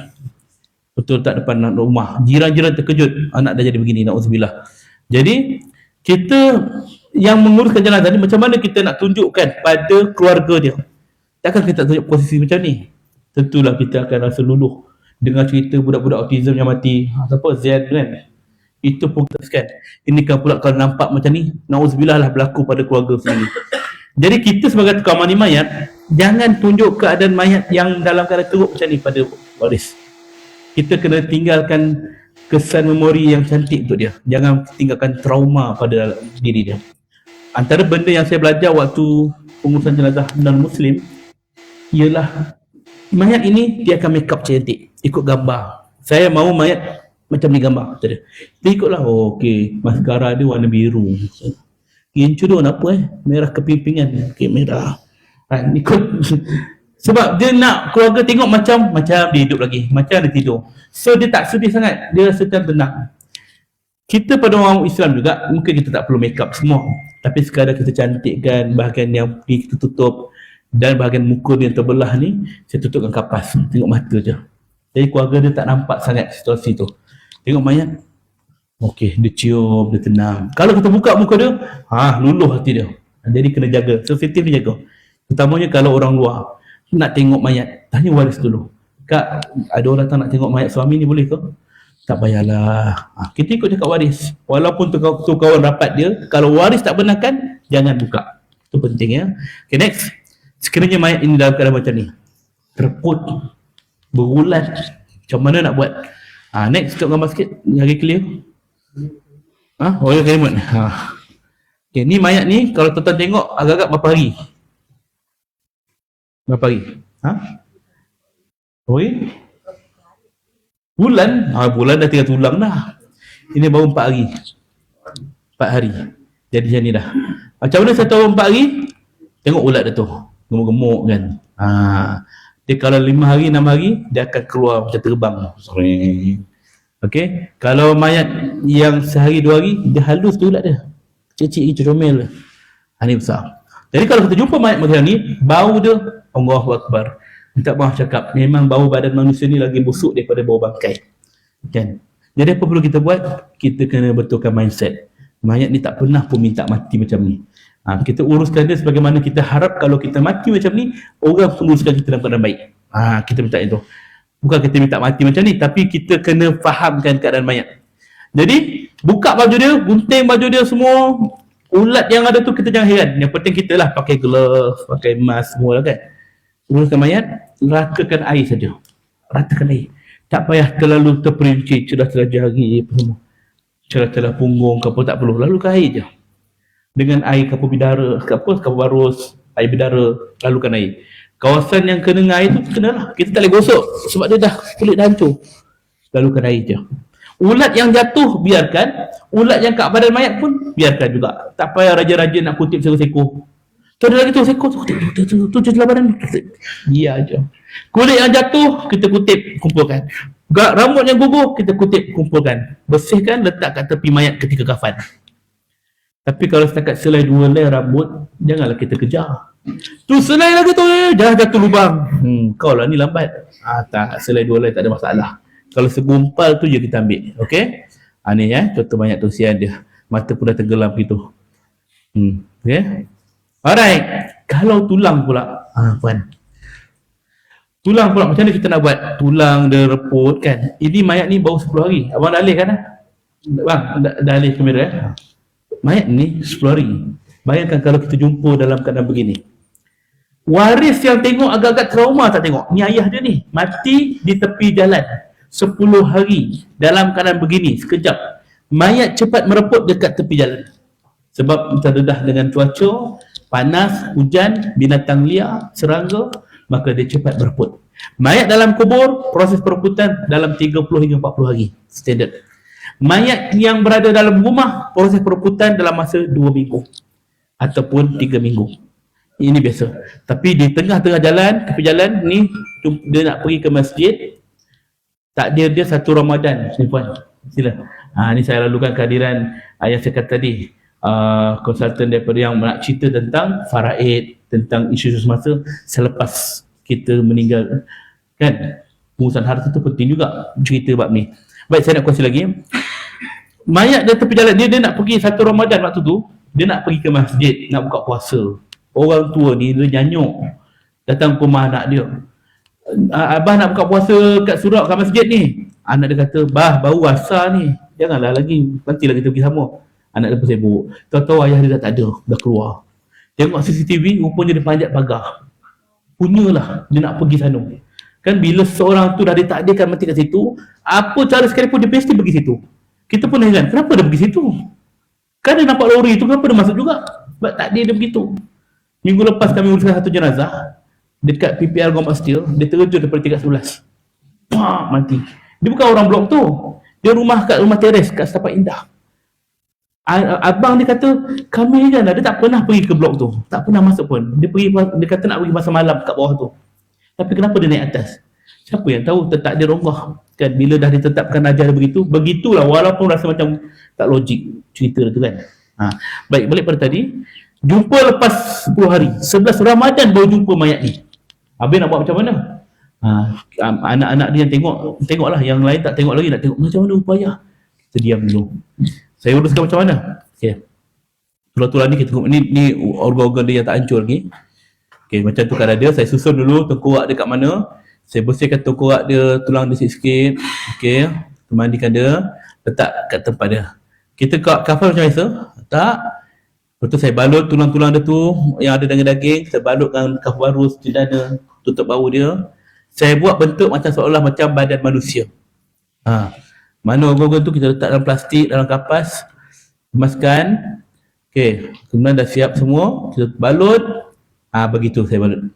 Betul tak depan rumah. Jiran-jiran terkejut, anak dah jadi begini, na'udzubillah. Jadi kita yang menguruskan jenazah ni, macam mana kita nak tunjukkan pada keluarga dia? Takkan kita tunjuk posisi macam ni? Tentulah kita akan rasa luluh dengar cerita budak-budak autism yang mati. Siapa? Zain kan? Itu pun kan. Ini kan pula kalau nampak macam ni, na'udzubillah lah berlaku pada keluarga sendiri. Jadi kita sebagai tukang mandi mayat, jangan tunjuk keadaan mayat yang dalam keadaan teruk macam ni pada waris. Kita kena tinggalkan kesan memori yang cantik untuk dia. Jangan tinggalkan trauma pada diri dia. Antara benda yang saya belajar waktu pengurusan jenazah non-Muslim ialah mayat ini dia akan make up cantik, ikut gambar. Saya mahu mayat macam ni gambar, kata dia. Dia ikutlah, okey, maskara dia warna biru. Kincu dia warna apa merah kepimpingan. Okey, merah. Ikut. Sebab dia nak keluarga tengok macam dia hidup lagi, macam dia tidur. So dia tak sedih sangat, dia rasa tenang. Kita pada orang Islam juga, mungkin kita tak perlu make up semua, tapi sekadar kita cantikkan bahagian yang kita tutup, dan bahagian muka dia yang terbelah ni saya tutupkan kapas, tengok mata je. Jadi keluarga dia tak nampak sangat situasi tu. Tengok mayat, okey, dia cium, dia tenang. Kalau kita buka muka dia, luluh hati dia. Jadi kena jaga, sensitif ni jaga. Utamanya kalau orang luar nak tengok mayat, tanya waris dulu. Kak, ada orang datang nak tengok mayat suami ni, boleh ke? Tak payahlah. Kita ikut cakap waris. Walaupun tu kawan rapat dia, kalau waris tak benarkan, jangan buka. Itu penting ya. Okay, next. Sekiranya mayat ini dalam keadaan macam ni, terput, berulat, macam mana nak buat? Next, tengok gambar sikit, lagi clear. Ya, remote. Okay, ni mayat ni, kalau tuan-tuan tengok, agak-agak berapa hari? Berapa hari? Bulan? Bulan dah tinggal tulang dah. Ini baru 4 hari. 4 hari. Jadi macam ni dah. Macam mana saya tahu 4 hari? Tengok ulat dia tu. Gemuk-gemuk kan. Dia kalau 5 hari, 6 hari, dia akan keluar macam terbang. Okey. Kalau mayat yang sehari 2 hari, dia halus tu ulat dia. Kecil-kecil, comel. Ini besar. Jadi kalau kita jumpa mayat macam ni, bau dia, Allahu Akbar. Minta maaf cakap, memang bau badan manusia ni lagi busuk daripada bau bangkai. Kan? Jadi apa perlu kita buat? Kita kena betulkan mindset. Mayat ni tak pernah pun minta mati macam ni. Kita uruskan dia sebagaimana kita harap kalau kita mati macam ni, orang uruskan kita dalam keadaan baik. Kita minta itu. Bukan kita minta mati macam ni, tapi kita kena fahamkan keadaan mayat. Jadi, buka baju dia, gunting baju dia semua, ulat yang ada tu kita jangan heran. Yang penting kita lah pakai glove, pakai mask semua lah kan. Uruskan mayat, ratakan air saja. Ratakan air. Tak payah terlalu terperinci, celah-celah jari, apa semua. Celah-celah punggung, apa tak perlu. Lalukan air je. Dengan air kapur bidara, kapur barus, air bidara, lalukan air. Kawasan yang kena dengan air tu kenalah. Kita tak boleh gosok sebab dia dah kulit dah hancur. Lalukan air je. Ulat yang jatuh biarkan, ulat yang kat badan mayat pun biarkan juga. Tak payah raja-raja nak kutip seko-seko. Tu ada lagi tu seko tu jelah badan. Biar je. Kulit yang jatuh kita kutip, kumpulkan. Rambut yang gugur kita kutip, kumpulkan. Bersihkan, letak kat tepi mayat ketika kafan. Tapi kalau setakat selai 2 helai rambut, janganlah kita kejar. Tu selai lagi tu, jangan jatuh lubang. Kau lah ni lambat. Tak, selai 2 helai tak ada masalah. Kalau segumpal tu je kita ambil. Okey? Ni ya, contoh mayat tu sian dia. Mata pun dah tenggelam gitu. Okey? Alright. Kalau tulang pula, puan. Tulang pula macam mana kita nak buat? Tulang dia reput kan. Ini mayat ni baru 10 hari. Abang dah alih kan? Bang, dah alih kamera Mayat ni 10 hari. Bayangkan kalau kita jumpa dalam keadaan begini. Waris yang tengok agak-agak trauma tak tengok. Ni ayah dia ni. Mati di tepi jalan. 10 hari. Dalam keadaan begini. Sekejap. Mayat cepat mereput dekat tepi jalan. Sebab terdedah dengan cuaca, panas, hujan, binatang liar, serangga, maka dia cepat bereput. Mayat dalam kubur, proses pereputan dalam 30 hingga 40 hari. Standard. Mayat yang berada dalam rumah, proses pereputan dalam masa 2 minggu. Ataupun 3 minggu. Ini biasa. Tapi di tengah-tengah jalan, tepi jalan ni, dia nak pergi ke masjid, takdir dia 1 Ramadan. Ni puan, sila. Ni saya lalukan kehadiran ayah saya kata tadi. Konsultan daripada yang nak cerita tentang faraid, tentang isu-isu semasa selepas kita meninggal kan. Pengurusan harta tu penting juga cerita bab ni. Baik, saya nak kongsi lagi. Mayat dia tepi jalan, dia nak pergi 1 Ramadan waktu tu, dia nak pergi ke masjid, nak buka puasa. Orang tua ni dia nyanyuk datang ke rumah anak dia. Abah nak buka puasa kat surau kat masjid ni. Anak dia kata, bah baru asar ni, janganlah lagi, nantilah kita pergi sama. Anak dia pun sibuk. Tahu-tahu ayah dia dah tak ada, dah keluar. Tengok CCTV, rupanya dia panjat pagar. Punyalah dia nak pergi sana. Kan bila seorang tu dah ditakdirkan mati kat situ, apa cara sekalipun dia pasti pergi situ. Kita pun heran, kenapa dia pergi situ? Kan dia nampak lori tu, kenapa dia masuk juga? Sebab takdir dia begitu. Minggu lepas kami uruskan satu jenazah dekat PPR Gombak Steel, dia terjun daripada tingkat 11. Mati. Dia bukan orang blok tu. Dia rumah teres kat Setapak Indah. Abang dia kata, kami kan dia tak pernah pergi ke blok tu. Tak pernah masuk pun. Dia kata nak pergi masa malam kat bawah tu. Tapi kenapa dia naik atas? Siapa yang tahu tetap dia ronggah. Kan bila dah ditetapkan ajar begitu, begitulah walaupun rasa macam tak logik cerita tu kan. Baik, balik pada tadi. Jumpa lepas 10 hari. 11 Ramadan baru jumpa mayat ni. Habis nak buat macam mana? Anak-anak dia yang tengoklah, yang lain tak tengok lagi, nak tengok macam mana upaya. Kita diam dulu. Saya uruskan macam mana? Okey. Tulang-tulang ni kita tengok, ni organ-organ dia yang tak hancur lagi. Okey, macam tu kan dia, saya susun dulu tengkorak dia kat mana. Saya bersihkan tengkorak dia, tulang dia sikit-sikit. Okey, mandikan dia, letak kat tempat dia. Kita kafan macam biasa? Tak. Lepas tu saya balut tulang-tulang dia tu yang ada daging-daging, saya balutkan kafan baru setidaknya, tutup bau dia. Saya buat bentuk macam seolah macam badan manusia. Mana organ tu kita letak dalam plastik, dalam kapas, kemaskan. Okey, kemudian dah siap semua, kita balut. Begitu saya balut.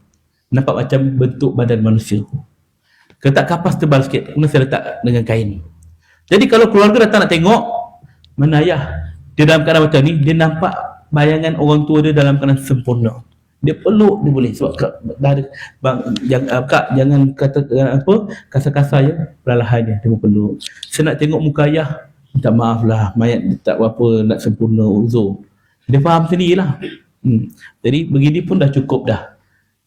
Nampak macam bentuk badan manusia. Letak kapas tebal sikit, kemudian saya letak dengan kain. Jadi kalau keluarga datang nak tengok, mana ayah, dia dalam keadaan macam ni, dia nampak bayangan orang tua dia dalam keadaan sempurna. Dia peluk, dia boleh. Sebab dah ada, kak jangan kata apa, kasar-kasar ya, perlahan je, dia pun peluk. Saya nak tengok muka ayah, minta maaf lah, mayat tak apa nak sempurna uzur. Dia faham sendirilah. Jadi begini pun dah cukup dah.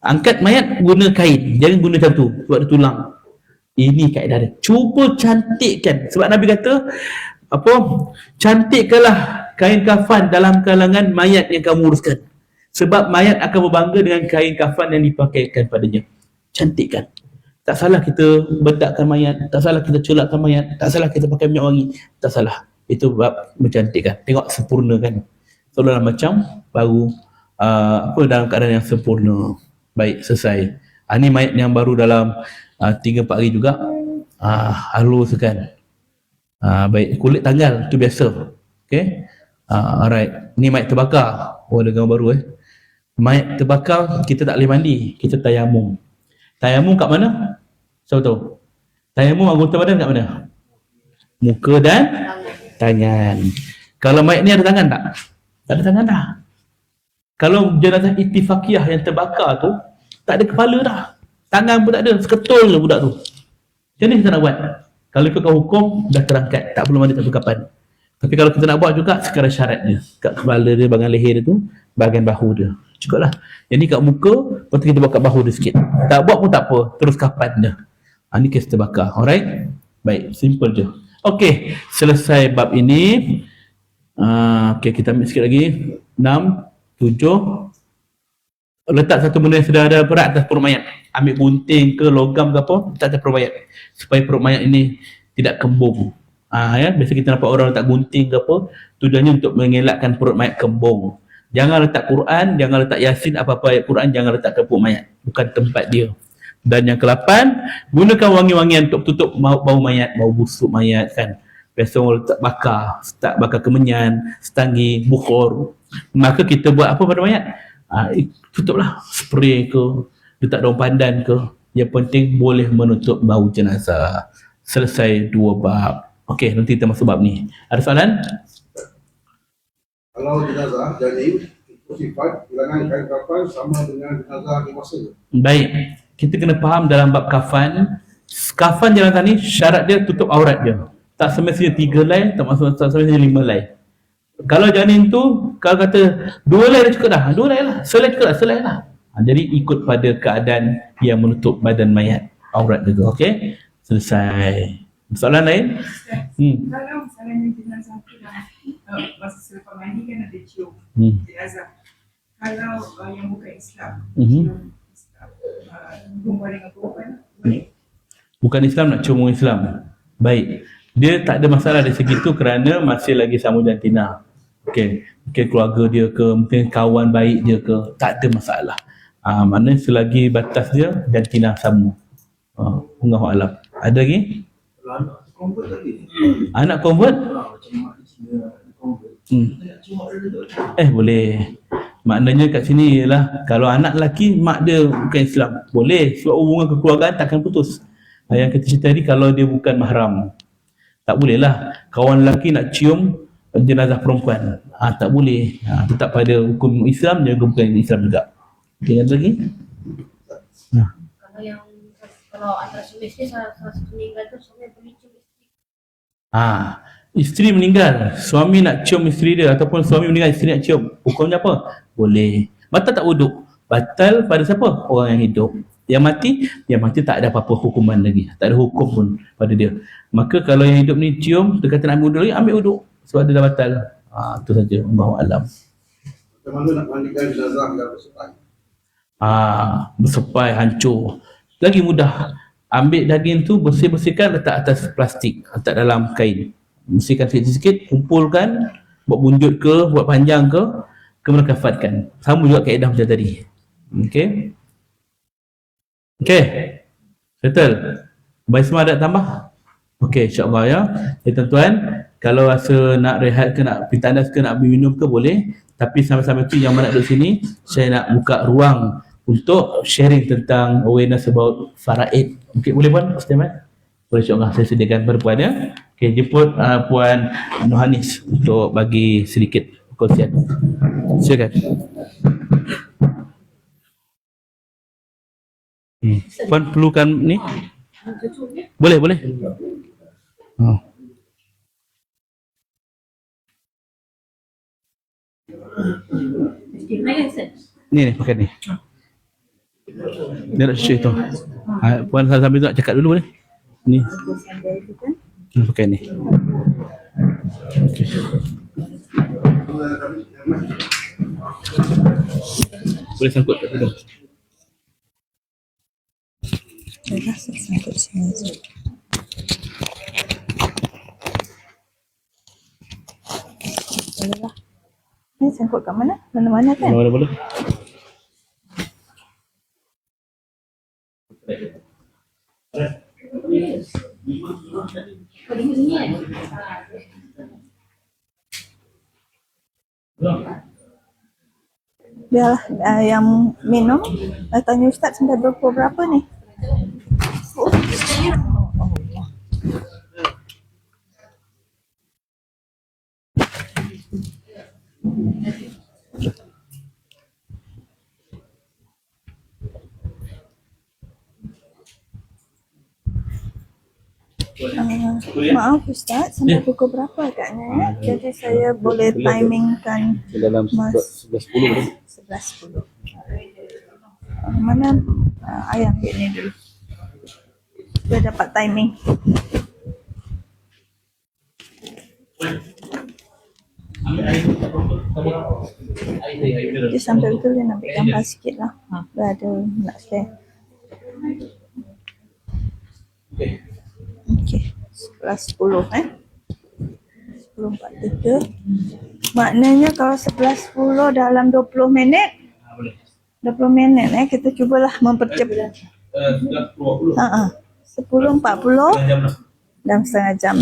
Angkat mayat guna kain, jangan guna macam tu sebab dia tulang. Ini kaedah dia. Cuba cantikkan. Sebab Nabi kata apa? Cantikkanlah kain kafan dalam kalangan mayat yang kamu uruskan. Sebab mayat akan berbangga dengan kain kafan yang dipakaikan padanya. Cantikkan. Tak salah kita bedakkan mayat, tak salah kita celakkan mayat, tak salah kita pakai minyak wangi, tak salah. Itu bab mencantikkan. Tengok sempurna kan. Seolah macam baru dalam keadaan yang sempurna. Baik, selesai. Ini mayat yang baru dalam 3-4 hari juga. Halus kan. Baik, kulit tanggal tu biasa. Okay. Alright. Ni mayat terbakar. Ada gambar baru Mayat terbakar kita tak boleh mandi, kita tayamum. Tayamum kat mana? Siapa tahu? Tayamum anggota badan kat mana? Muka dan tangan. Kalau mayat ni ada tangan tak? Tak ada tangan dah. Kalau jenazah ittifaqiyah yang terbakar tu, tak ada kepala dah. Tangan pun tak ada, seketul je budak tu. Macam ni kita nak buat? Kalau ikutkan hukum, dah terangkat, tak perlu mandi, tak perlu kapan. Tapi kalau kita nak buat juga, sekarang syaratnya. Kat kepala dia, bahagian leher dia tu, bahagian bahu dia. Cukuplah. Yang ni kat muka, lepas tu kita buat kat bahu dia sikit. Tak buat pun tak apa, terus kapan je. Ni kes terbakar. Alright? Baik, simple je. Okey, selesai bab ini. Okey, kita ambil sikit lagi. 6, 7, letak satu benda yang sudah ada berat atas perut mayat. Ambil gunting ke logam ke apa, letak atas perut mayat. Supaya perut mayat ini tidak kembung. Ya, biasa kita nampak orang letak gunting ke apa, tujuannya untuk mengelakkan perut mayat kembung. Jangan letak Quran, jangan letak Yasin, apa-apa ayat Quran jangan letak ke perut mayat. Bukan tempat dia. Dan yang ke-8, gunakan wangi-wangian untuk tutup bau mayat, bau busuk mayat kan. Biasa orang letak bakar kemenyan, setangi, bukhor. Maka kita buat apa pada mayat? Tutuplah, spray ke, letak daun pandan ke. Yang penting boleh menutup bau jenazah. Selesai 2 bab. Okey, nanti kita masuk bab ni. Ada soalan? Kalau jenazah jadi itu sifat hilangan kain kafan sama dengan jenazah dewasa. Baik, kita kena faham dalam bab kafan. Kafan jenazah ni syarat dia tutup aurat dia. Tak semestinya 3 helai, tak semestinya 5 helai. Kalau janin tu, kalau kata 2 helai dah cukup dah. 2 helai lah, selai cukup dah, selai lah. Jadi ikut pada keadaan yang menutup badan mayat, aurat dia tu. Okey, selesai. Soalan lain? Kalau misalnya jenazah tu dah masa selepas mandi kan ada cium jenazah. Kalau yang bukan Islam, cium perempuan dengan perempuan, boleh? Bukan Islam nak cium orang Islam. Baik. Dia tak ada masalah dari segi tu kerana masih lagi sama jantina. Okey. Mungkin keluarga dia ke, mungkin kawan baik dia ke, tak ada masalah. Maknanya selagi batas dia jantina sama. Wallahu a'lam. Ada lagi? Anak convert tadi. Anak convert? Macam mak dia convert. Boleh. Maknanya kat sini ialah kalau anak lelaki mak dia bukan Islam, boleh sebab hubungan kekeluargaan takkan putus. Yang kita cerita tadi kalau dia bukan mahram, tak boleh lah. Kawan lelaki nak cium jenazah perempuan, tak boleh. Tetap pada hukum Islam, dia bukan Islam juga. Okey, ada lagi? Kalau antara suami isteri salah satu meninggal tu suami boleh cium isteri. Isteri meninggal, suami nak cium isteri dia ataupun suami meninggal isteri nak cium, hukumnya apa? Boleh. Batal tak wuduk? Batal pada siapa? Orang yang hidup. Yang mati tak ada apa-apa hukuman lagi. Tak ada hukum pun pada dia. Maka kalau yang hidup ni cium, dia kata nak ambil wuduk lagi, ambil wuduk. Sebab dia dah batal. Itu saja. Allahu a'lam. Macam mana nak mandikan jenazah yang bersepai? Bersepai, hancur. Lagi mudah. Ambil daging tu, bersih-bersihkan, letak atas plastik, letak dalam kain. Bersihkan sikit-sikit, kumpulkan, buat bunjut ke, buat panjang ke, kemudian kafatkan. Sama juga kaedah macam tadi. Okey. Okey. Settle. Baik, semua ada tambah? Okey, insya-Allah ya. Tuan-tuan, kalau rasa nak rehat ke, nak pergi tandas ke, nak minum ke, boleh. Tapi sampai-sampai tu yang mana duduk sini, saya nak buka ruang untuk sharing tentang awareness about faraid. Okey, boleh puan? Ustaz? Boleh, insya-Allah saya sediakan pada puan ya. Okey, jemput Puan Nohanis untuk bagi sedikit perkongsian. Silakan. Puan perlukan ni? Boleh, boleh. Ni pakai ni. Dia nak cuci tu. Puan sambil tu nak cakap dulu boleh? Ni. Pakai ni. Okey. Boleh sangkut kat hidung. Boleh lah. Ni sangkut kat mana? Mana-mana kan? Mana boleh? Biarlah yang minum. Tanya Ustaz sampai pukul berapa ni? Maaf Ustaz, sampai pukul berapa agaknya ya? Jadi saya boleh timingkan Dalam 11.10 boleh? 11.10. Mana ayah ambil ni dulu. Dia dapat timing. Ambil air. Dia sampai betul dia nak ambil gambar sikit lah. Dah ada nak share. Okey. Sebelah 10 10.43. Maknanya kalau sebelah 10 dalam 20 minit. 20 minit kita cubalah mempercepat. 20. 10.40 Jam dah. dalam setengah jam